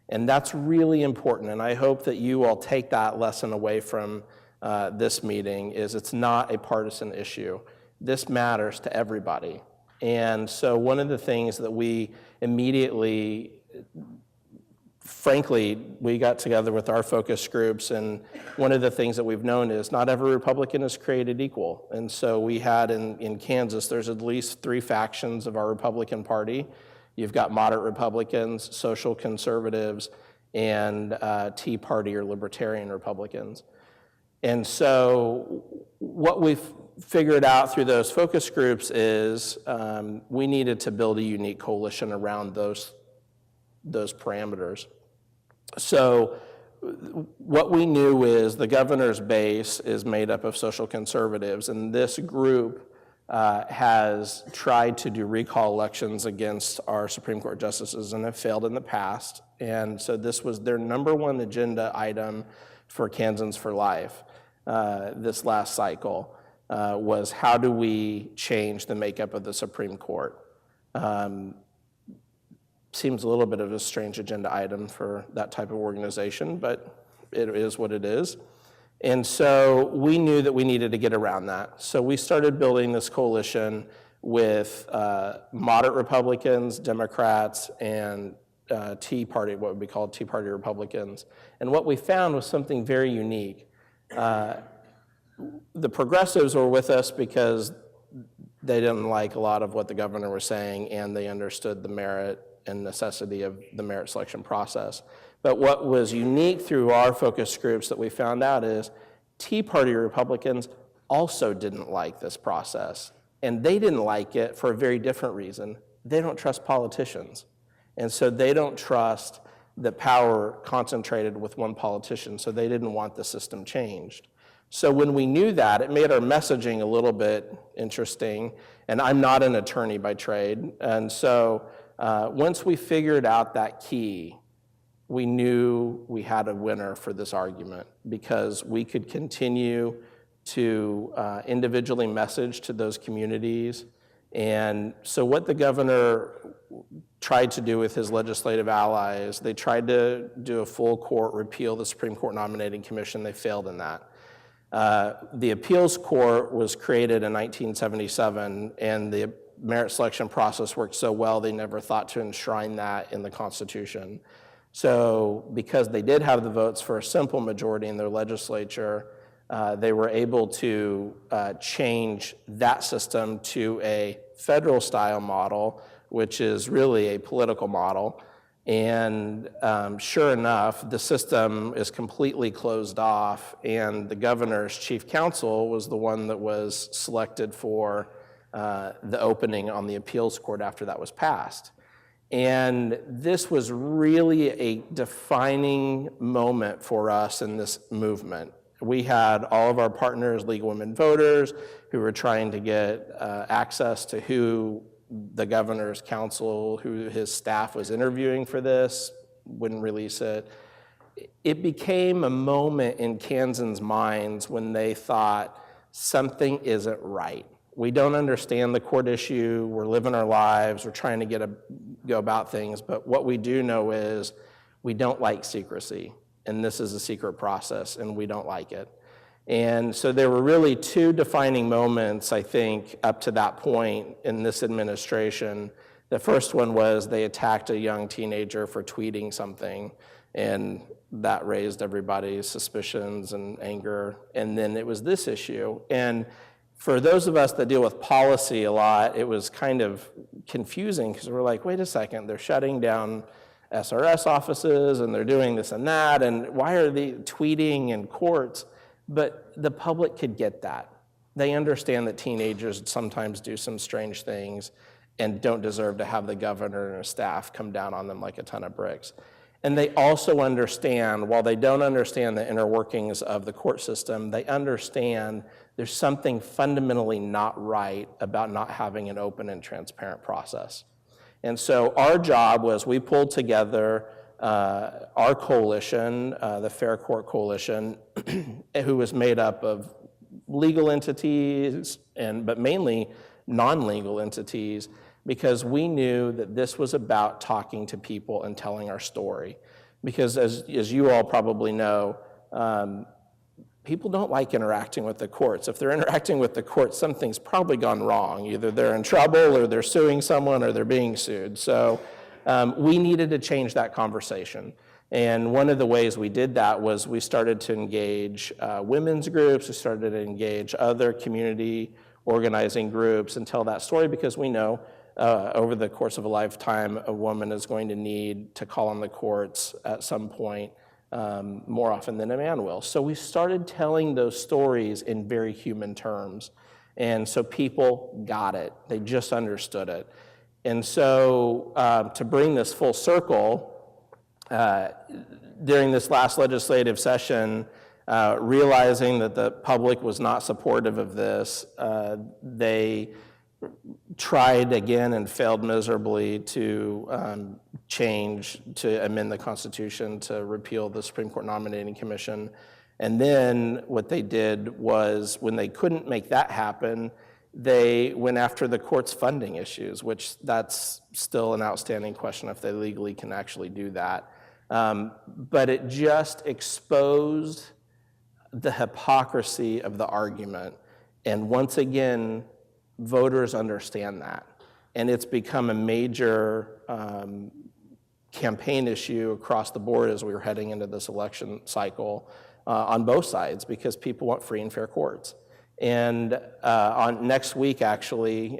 And that's really important. And I hope that you all take that lesson away from this meeting, is it's not a partisan issue. This matters to everybody. And so one of the things that we immediately, frankly, we got together with our focus groups, and one of the things that we've known is not every Republican is created equal. And so we had in Kansas, there's at least 3 factions of our Republican Party. You've got moderate Republicans, social conservatives, and Tea Party or Libertarian Republicans. And so what we've figured out through those focus groups is we needed to build a unique coalition around those parameters. So what we knew is the governor's base is made up of social conservatives, and this group has tried to do recall elections against our Supreme Court justices and have failed in the past. And so this was their #1 agenda item for Kansans for Life this last cycle, was how do we change the makeup of the Supreme Court? Seems a little bit of a strange agenda item for that type of organization, but it is what it is. And so we knew that we needed to get around that. So we started building this coalition with moderate Republicans, Democrats, and Tea Party, what would be called Tea Party Republicans. And what we found was something very unique. The progressives were with us because they didn't like a lot of what the governor was saying, and they understood the merit and necessity of the merit selection process. But what was unique through our focus groups that we found out is Tea Party Republicans also didn't like this process. And they didn't like it for a very different reason. They don't trust politicians. And so they don't trust the power concentrated with one politician, so they didn't want the system changed. So when we knew that, it made our messaging a little bit interesting, and I'm not an attorney by trade. And so once we figured out that key, we knew we had a winner for this argument, because we could continue to individually message to those communities And so what the governor tried to do with his legislative allies, they tried to do a full court repeal the Supreme Court Nominating Commission. They failed in that. The appeals court was created in 1977, and the merit selection process worked so well they never thought to enshrine that in the Constitution. So because they did have the votes for a simple majority in their legislature, they were able to change that system to a federal style model, which is really a political model. And sure enough, the system is completely closed off, and the governor's chief counsel was the one that was selected for the opening on the appeals court after that was passed. And this was really a defining moment for us in this movement. We had all of our partners, League of Women Voters, who were trying to get access to who the governor's counsel, who his staff was interviewing for this, wouldn't release it. It became a moment in Kansans' minds when they thought something isn't right. We don't understand the court issue, we're living our lives, we're trying to go about things, but what we do know is we don't like secrecy, and this is a secret process, and we don't like it. And so there were really two defining moments, I think, up to that point in this administration. The first one was they attacked a young teenager for tweeting something, and that raised everybody's suspicions and anger. And then it was this issue. And for those of us that deal with policy a lot, it was kind of confusing because we're like, wait a second, they're shutting down SRS offices and they're doing this and that, and why are they tweeting in courts? But the public could get that. They understand that teenagers sometimes do some strange things and don't deserve to have the governor and his staff come down on them like a ton of bricks. And they also understand, while they don't understand the inner workings of the court system, they understand there's something fundamentally not right about not having an open and transparent process. And so our job was we pulled together our coalition, the Fair Court Coalition, who was made up of legal entities, but mainly non-legal entities, because we knew that this was about talking to people and telling our story. Because as you all probably know, people don't like interacting with the courts. If they're interacting with the courts, something's probably gone wrong. Either they're in trouble, or they're suing someone, or they're being sued. So we needed to change that conversation. And one of the ways we did that was we started to engage women's groups, we started to engage other community organizing groups and tell that story, because we know over the course of a lifetime, a woman is going to need to call on the courts at some point more often than a man will. So we started telling those stories in very human terms. And so people got it. They just understood it. And so to bring this full circle, during this last legislative session, realizing that the public was not supportive of this, they tried again and failed miserably to amend the Constitution to repeal the Supreme Court Nominating Commission. And then what they did was, when they couldn't make that happen, they went after the court's funding issues, which that's still an outstanding question if they legally can actually do that. But it just exposed the hypocrisy of the argument. And once again, voters understand that. And it's become a major campaign issue across the board as we were heading into this election cycle on both sides, because people want free and fair courts. And on next week, actually,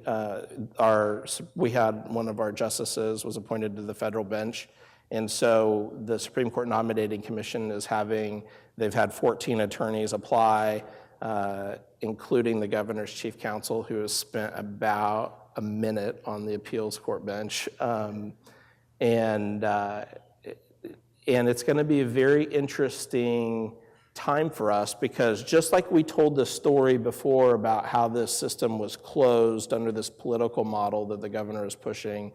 we had one of our justices was appointed to the federal bench. And so the Supreme Court Nominating Commission they've had 14 attorneys apply, including the governor's chief counsel, who has spent about a minute on the appeals court bench. And it's going to be a very interesting time for us, because just like we told the story before about how this system was closed under this political model that the governor is pushing,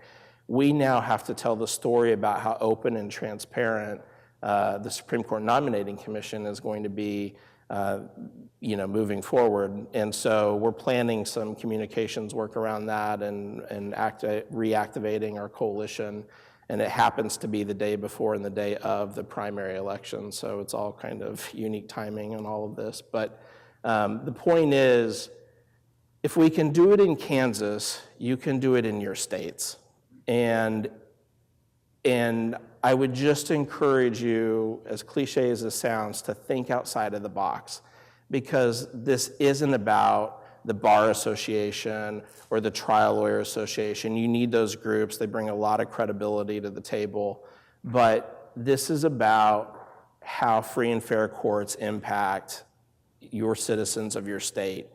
we now have to tell the story about how open and transparent the Supreme Court Nominating Commission is going to be moving forward. And so we're planning some communications work around that and reactivating our coalition. And it happens to be the day before and the day of the primary election. So it's all kind of unique timing on all of this. But the point is, if we can do it in Kansas, you can do it in your states. And I would just encourage you, as cliche as this sounds, to think outside of the box, because this isn't about the Bar Association or the Trial Lawyer Association. You need those groups. They bring a lot of credibility to the table. But this is about how free and fair courts impact your citizens of your state.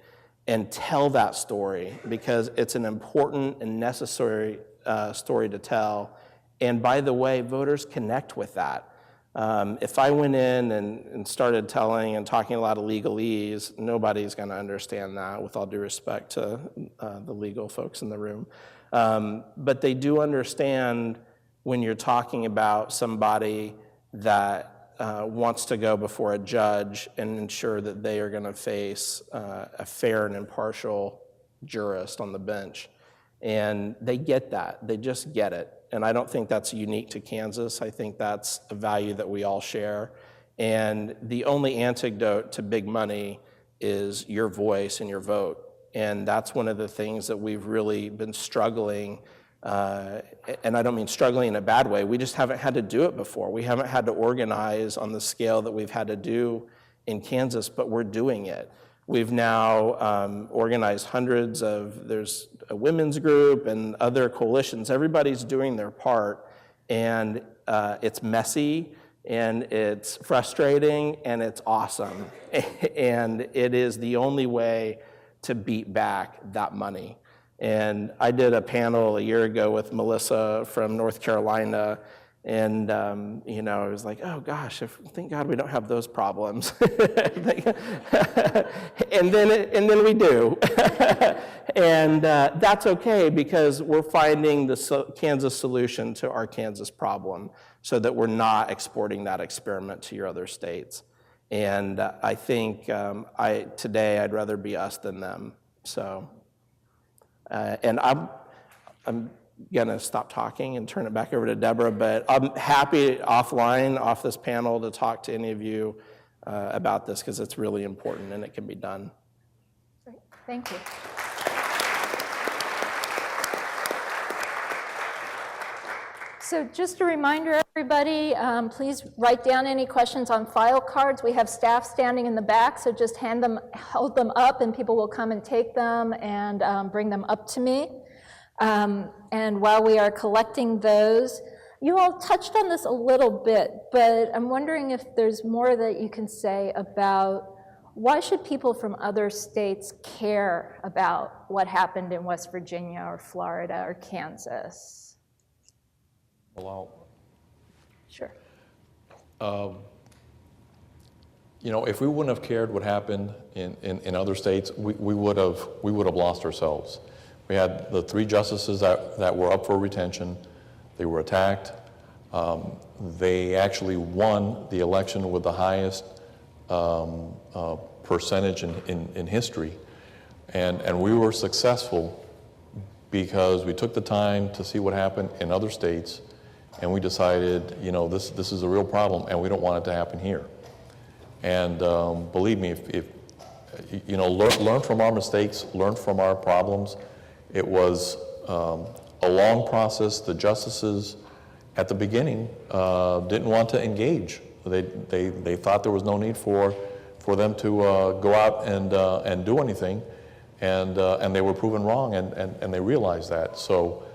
And tell that story, because it's an important and necessary story to tell. And by the way, voters connect with that. If I went in and started telling and talking a lot of legalese, nobody's going to understand that, with all due respect to the legal folks in the room. But they do understand when you're talking about somebody that wants to go before a judge and ensure that they are going to face a fair and impartial jurist on the bench. And they get that. They just get it. And I don't think that's unique to Kansas. I think that's a value that we all share. And the only antidote to big money is your voice and your vote. And that's one of the things that we've really been struggling, and I don't mean struggling in a bad way. We just haven't had to do it before. We haven't had to organize on the scale that we've had to do in Kansas, but we're doing it. We've now organized hundreds of, there's a women's group and other coalitions. Everybody's doing their part, and it's messy, and it's frustrating, and it's awesome. And it is the only way to beat back that money. And I did a panel a year ago with Melissa from North Carolina, and I was like, oh gosh, thank God we don't have those problems. and then we do. And that's okay, because we're finding the Kansas solution to our Kansas problem, so that we're not exporting that experiment to your other states. And I think today I'd rather be us than them. So, and I'm gonna stop talking and turn it back over to Deborah, but I'm happy offline, off this panel, to talk to any of you about this, because it's really important and it can be done. Great. Thank you. So just a reminder, everybody, please write down any questions on file cards. We have staff standing in the back, so just hold them up, and people will come and take them and bring them up to me. And while we are collecting those, you all touched on this a little bit, but I'm wondering if there's more that you can say about why should people from other states care about what happened in West Virginia or Florida or Kansas? Well, Sure. if we wouldn't have cared what happened in other states, we would have lost ourselves. We had the 3 justices that were up for retention. They were attacked. They actually won the election with the highest percentage in history. And we were successful because we took the time to see what happened in other states, and we decided, this is a real problem, and we don't want it to happen here. And believe me, if learn from our mistakes, learn from our problems. It was a long process. The justices at the beginning didn't want to engage. They thought there was no need for them to go out and do anything, and they were proven wrong, and they realized that. So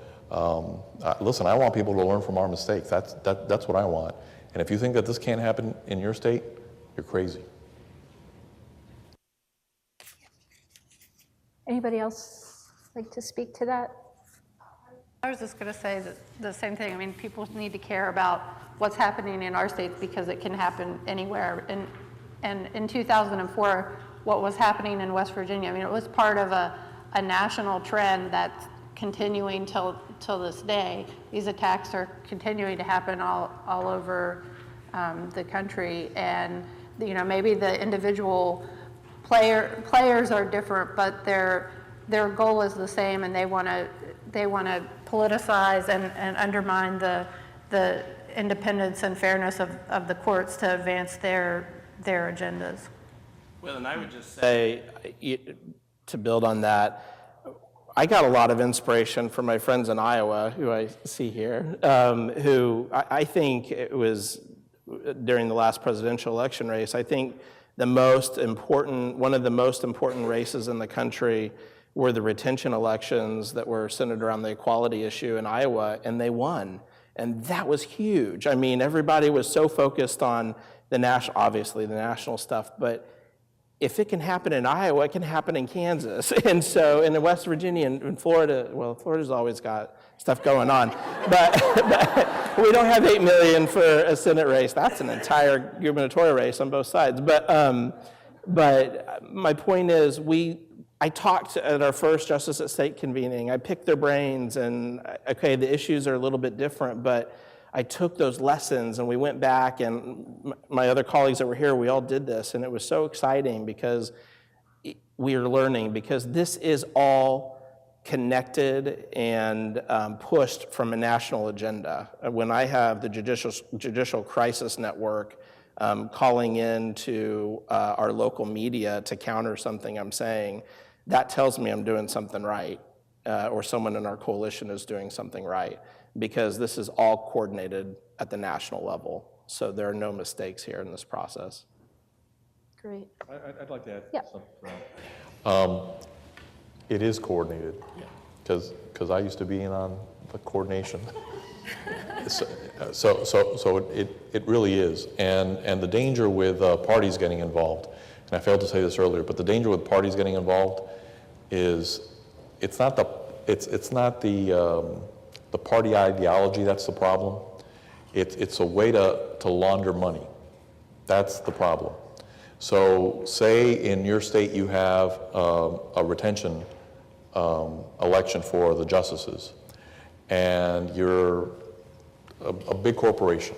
listen, I want people to learn from our mistakes. That's what I want. And if you think that this can't happen in your state, you're crazy. Anybody else like to speak to that? I was just going to say the same thing. I mean, people need to care about what's happening in our states, because it can happen anywhere. And in 2004, what was happening in West Virginia, I mean, it was part of a national trend that's continuing till this day. These attacks are continuing to happen all over the country, and you know, maybe the individual players are different, but their goal is the same, and they want to politicize and undermine the independence and fairness of the courts to advance their agendas. Well, and I would just say, to build on that, I got a lot of inspiration from my friends in Iowa, who I see here, who I think it was during the last presidential election race. I think one of the most important races in the country were the retention elections that were centered around the equality issue in Iowa, and they won. And that was huge. I mean, everybody was so focused on obviously the national stuff, but if it can happen in Iowa, it can happen in Kansas. And so in West Virginia and Florida, well, Florida's always got stuff going on, but we don't have 8 million for a Senate race. That's an entire gubernatorial race on both sides. But my point is, I talked at our first Justice at State convening. I picked their brains, and okay, the issues are a little bit different, but I took those lessons and we went back, and my other colleagues that were here, we all did this, and it was so exciting because we are learning, because this is all connected and pushed from a national agenda. When I have the Judicial Crisis Network calling in to our local media to counter something I'm saying, that tells me I'm doing something right, or someone in our coalition is doing something right, because this is all coordinated at the national level. So there are no mistakes here in this process. Great. I'd like to add Yeah. something. It is coordinated, because I used to be in on the coordination. So it really is. And the danger with parties getting involved, and I failed to say this earlier, but the danger with parties getting involved is it's not the party ideology that's the problem. It's a way to launder money. That's the problem. So say in your state you have a retention election for the justices, and you're a big corporation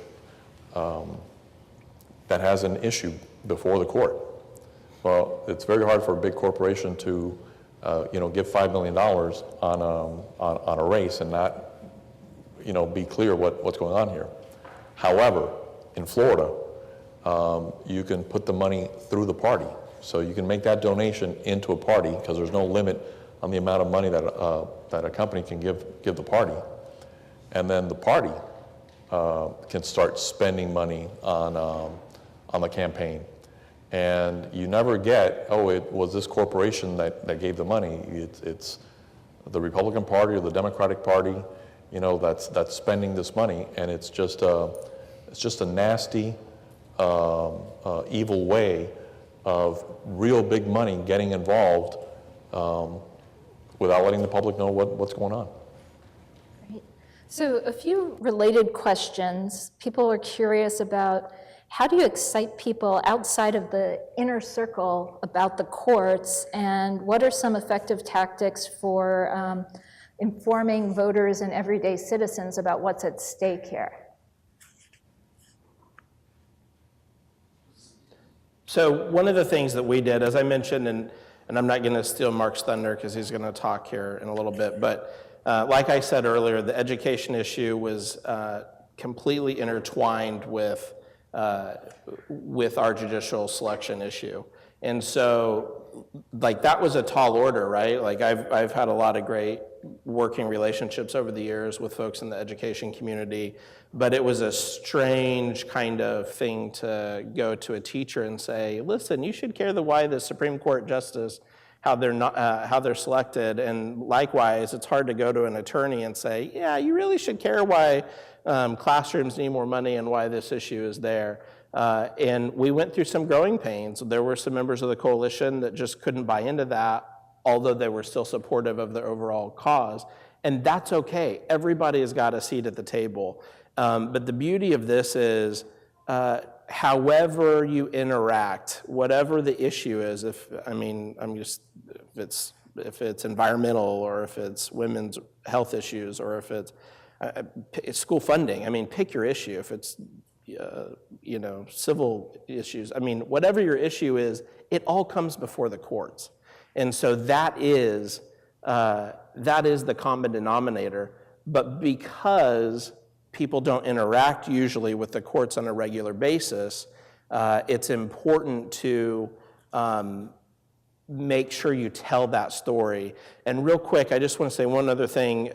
that has an issue before the court. Well, it's very hard for a big corporation to give $5 million on a race and not be clear what's going on here. However, in Florida, you can put the money through the party. So you can make that donation into a party, because there's no limit on the amount of money that a company can give the party. And then the party can start spending money on the campaign. And you never get, oh, it was this corporation that gave the money. It's the Republican Party or the Democratic Party, that's spending this money, and it's just a nasty, evil way of real big money getting involved without letting the public know what's going on. Great. So a few related questions. People are curious about, how do you excite people outside of the inner circle about the courts, and what are some effective tactics for informing voters and everyday citizens about what's at stake here? So one of the things that we did, as I mentioned, and I'm not going to steal Mark's thunder because he's going to talk here in a little bit, but like I said earlier, the education issue was completely intertwined with our judicial selection issue. And so, that was a tall order, right? I've had a lot of great working relationships over the years with folks in the education community, but it was a strange kind of thing to go to a teacher and say, listen, you should care why the Supreme Court justice, how they're selected, and likewise, it's hard to go to an attorney and say, yeah, you really should care why classrooms need more money and why this issue is there. And we went through some growing pains. There were some members of the coalition that just couldn't buy into that, although they were still supportive of the overall cause. And that's okay. Everybody has got a seat at the table. But the beauty of this is, however you interact, whatever the issue is, if it's environmental, or if it's women's health issues, or if it's school funding, pick your issue. If it's civil issues. I mean, whatever your issue is, it all comes before the courts. And so that is the common denominator. But because people don't interact usually with the courts on a regular basis, it's important to make sure you tell that story. And real quick, I just want to say one other thing.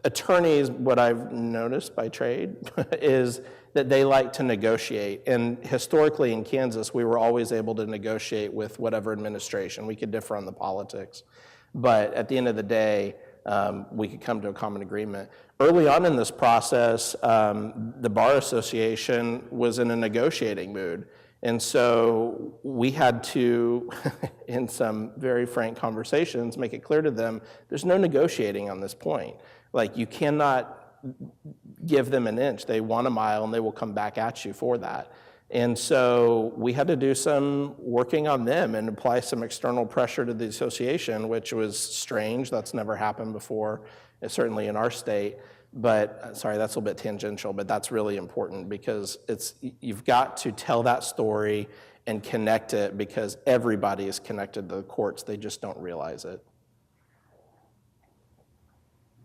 Attorneys, what I've noticed by trade, is that they like to negotiate. And historically in Kansas, we were always able to negotiate with whatever administration. We could differ on the politics. But at the end of the day, we could come to a common agreement. Early on in this process, the Bar Association was in a negotiating mood. And so we had to, in some very frank conversations, make it clear to them, there's no negotiating on this point. Like, you cannot give them an inch. They want a mile, and they will come back at you for that. And so we had to do some working on them and apply some external pressure to the association, which was strange. That's never happened before, certainly in our state. But, sorry, that's a little bit tangential, but that's really important because you've got to tell that story and connect it, because everybody is connected to the courts. They just don't realize it.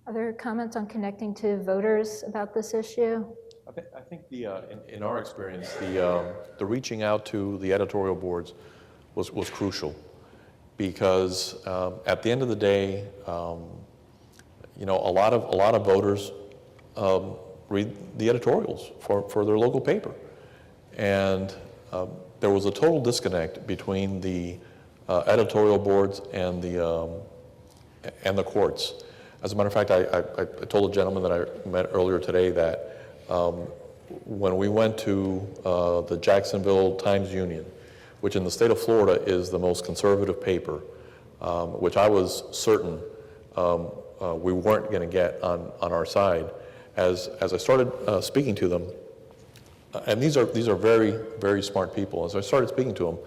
Other comments on connecting to voters about this issue? I think in our experience, the reaching out to the editorial boards was crucial, because at the end of the day, a lot of voters read the editorials for their local paper, and there was a total disconnect between the editorial boards and the courts. As a matter of fact, I told a gentleman that I met earlier today that when we went to the Jacksonville Times-Union, which in the state of Florida is the most conservative paper, which I was certain we weren't going to get on our side, as I started speaking to them, and these are very, very smart people. As I started speaking to them,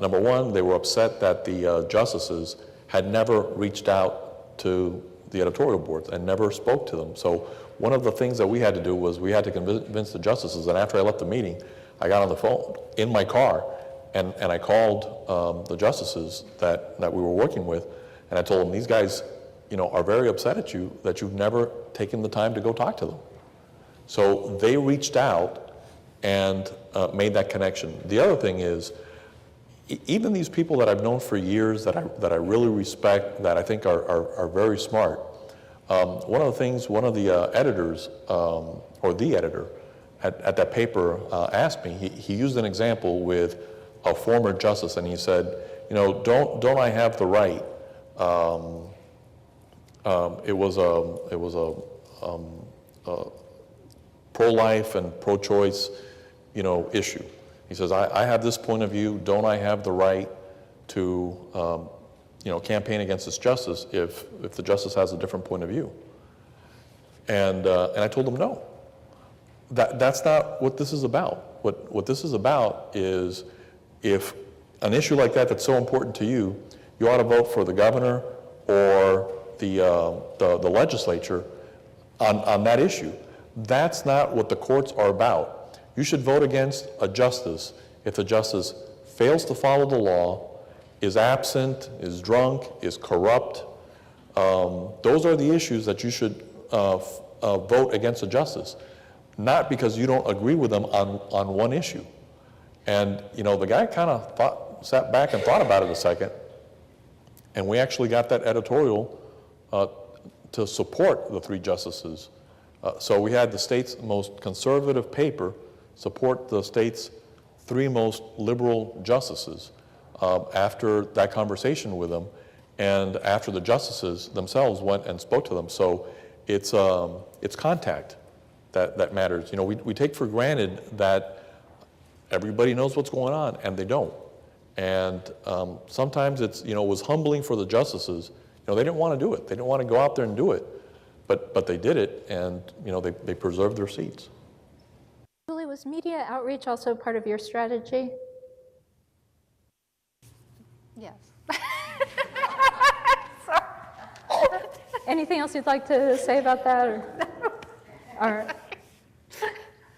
number one, they were upset that the justices had never reached out to the editorial boards and never spoke to them. So one of the things that we had to do was we had to convince the justices, and after I left the meeting, I got on the phone in my car and I called the justices that we were working with, and I told them, these guys are very upset at you that you've never taken the time to go talk to them. So they reached out and made that connection. The other thing is, even these people that I've known for years that I really respect, that I think are very smart, one of the editors, or the editor at that paper asked me, he used an example with a former justice, and he said, don't I have the right, it was a pro-life and pro-choice issue. He says, I have this point of view, don't I have the right to campaign against this justice if the justice has a different point of view? And I told him no. That's not what this is about. What this is about is, if an issue like that's so important to you, you ought to vote for the governor or the legislature on that issue. That's not what the courts are about. You should vote against a justice if the justice fails to follow the law, is absent, is drunk, is corrupt. Those are the issues that you should vote against a justice, not because you don't agree with them on one issue. And the guy kind of sat back and thought about it a second, and we actually got that editorial to support the three justices. So we had the state's most conservative paper support the state's three most liberal justices after that conversation with them, and after the justices themselves went and spoke to them. So it's contact that matters. We take for granted that everybody knows what's going on, and they don't. And sometimes it was humbling for the justices. They didn't want to do it. They didn't want to go out there and do it, but they did it, and they preserved their seats. Julie, was media outreach also part of your strategy? Yes. Anything else you'd like to say about that? Or? All right.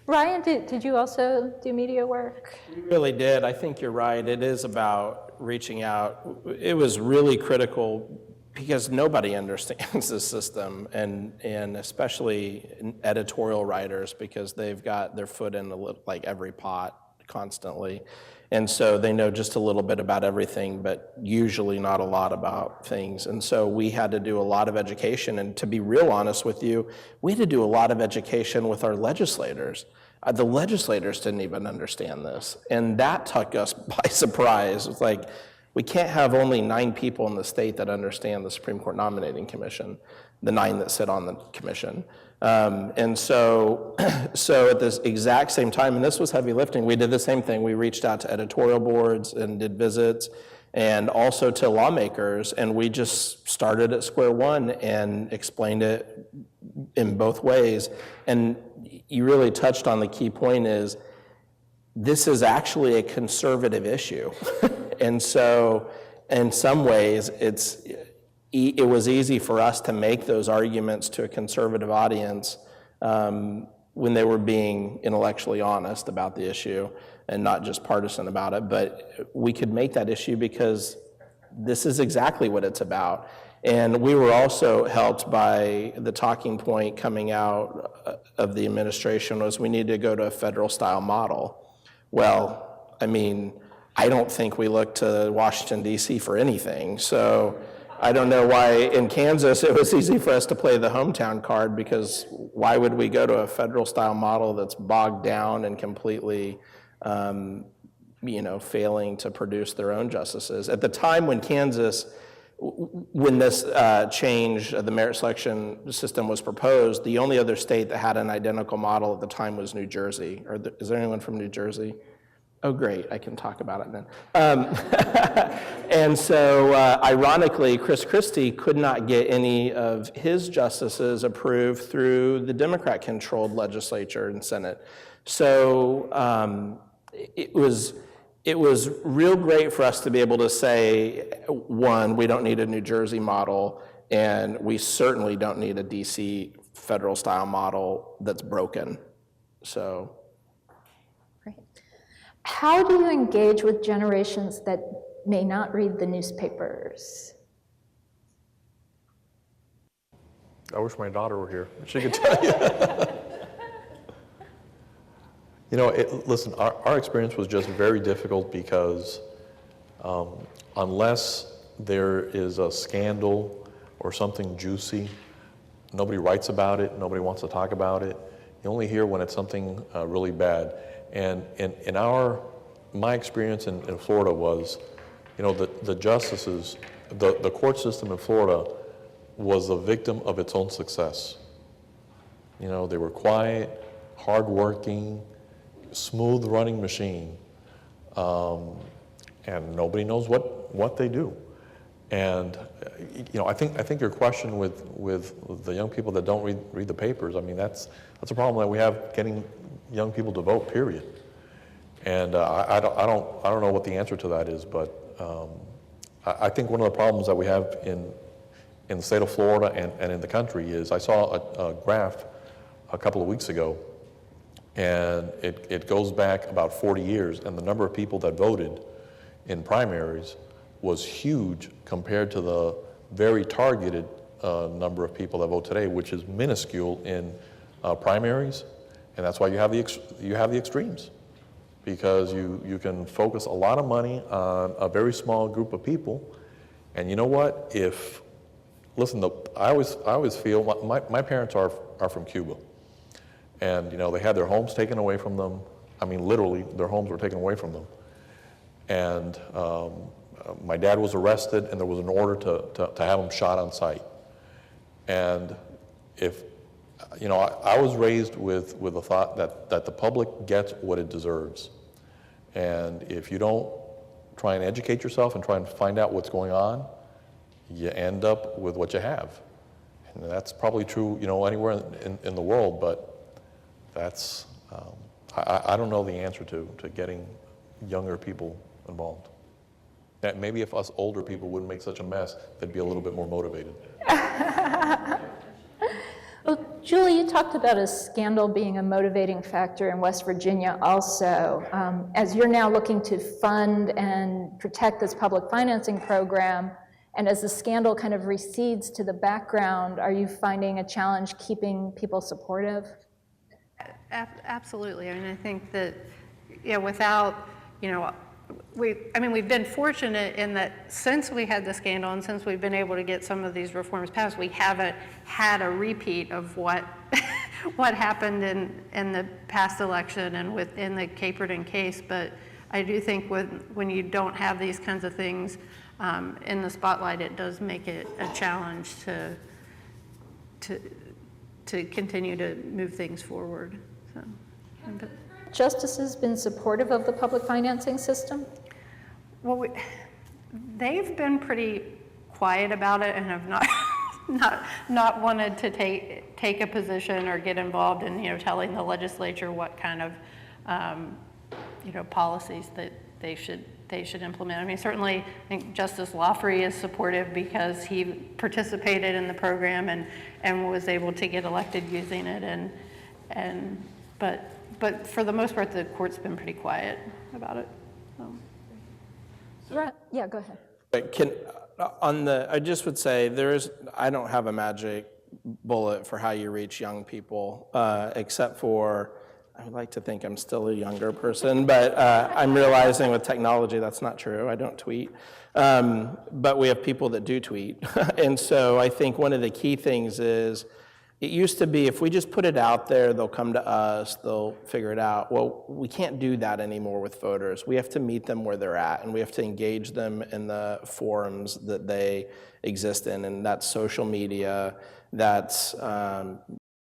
Ryan, did you also do media work? We really did. I think you're right. It is about reaching out. It was really critical because nobody understands the system, and especially editorial writers, because they've got their foot in like every pot constantly. And so they know just a little bit about everything, but usually not a lot about things. And so we had to do a lot of education. And to be real honest with you, we had to do a lot of education with our legislators. The legislators didn't even understand this. And that took us by surprise. It's like, we can't have only 9 people in the state that understand the Supreme Court nominating commission, the 9 that sit on the commission. And so at this exact same time, and this was heavy lifting, we did the same thing. We reached out to editorial boards and did visits, and also to lawmakers, and we just started at square one and explained it in both ways. And you really touched on the key point is, this is actually a conservative issue. And so in some ways, it was easy for us to make those arguments to a conservative audience when they were being intellectually honest about the issue and not just partisan about it. But we could make that issue because this is exactly what it's about. And we were also helped by the talking point coming out of the administration was we need to go to a federal style model. Well, I mean, I don't think we look to Washington, D.C. for anything. So I don't know why in Kansas it was easy for us to play the hometown card, because why would we go to a federal style model that's bogged down and completely failing to produce their own justices? At the time when when this change of the merit selection system was proposed, the only other state that had an identical model at the time was New Jersey. Is there anyone from New Jersey? Oh, great, I can talk about it then. And so, ironically, Chris Christie could not get any of his justices approved through the Democrat-controlled legislature and Senate. So it was real great for us to be able to say, one, we don't need a New Jersey model, and we certainly don't need a DC federal style model that's broken. So. Great. How do you engage with generations that may not read the newspapers? I wish my daughter were here. She could tell you. Listen, our experience was just very difficult because unless there is a scandal or something juicy, nobody writes about it, nobody wants to talk about it. You only hear when it's something really bad. And my experience in Florida was, the justices, the court system in Florida was a victim of its own success. They were quiet, hardworking, smooth running machine, and nobody knows what they do. And I think your question with the young people that don't read the papers, I mean that's a problem that we have getting young people to vote, period. And I don't know what the answer to that is, but I think one of the problems that we have in the state of Florida and in the country is, I saw a graph a couple of weeks ago, and it goes back about 40 years, and the number of people that voted in primaries was huge compared to the very targeted number of people that vote today, which is minuscule in primaries, and that's why you have the extremes, because you can focus a lot of money on a very small group of people. And you know what? I always feel my parents are from Cuba. And they had their homes taken away from them. I mean, literally, their homes were taken away from them. And my dad was arrested, and there was an order to have him shot on sight. And I was raised with the thought that the public gets what it deserves. And if you don't try and educate yourself and try and find out what's going on, you end up with what you have. And that's probably true, anywhere in the world, but that's, I don't know the answer to getting younger people involved. That maybe if us older people wouldn't make such a mess, they'd be a little bit more motivated. Well, Julie, you talked about a scandal being a motivating factor in West Virginia also. As you're now looking to fund and protect this public financing program, and as the scandal kind of recedes to the background, are you finding a challenge keeping people supportive? Absolutely. I mean, I think that, without, we've been fortunate in that since we had the scandal and since we've been able to get some of these reforms passed, we haven't had a repeat of what what happened in the past election and within the Caperton case. But I do think when you don't have these kinds of things in the spotlight, it does make it a challenge to continue to move things forward. So, Justice has been supportive of the public financing system? well, they've been pretty quiet about it and have not wanted to take a position or get involved in telling the legislature what kind of policies that they should implement. I mean, certainly, I think Justice Lawfrey is supportive because he participated in the program and was able to get elected using it, but for the most part, the court's been pretty quiet about it. Right. Yeah, go ahead. I just would say I don't have a magic bullet for how you reach young people, except for, I would like to think I'm still a younger person, but I'm realizing with technology that's not true. I don't tweet. But we have people that do tweet. And so I think one of the key things is, it used to be if we just put it out there, they'll come to us, they'll figure it out. Well, we can't do that anymore with voters. We have to meet them where they're at, and we have to engage them in the forums that they exist in, and that's social media, that's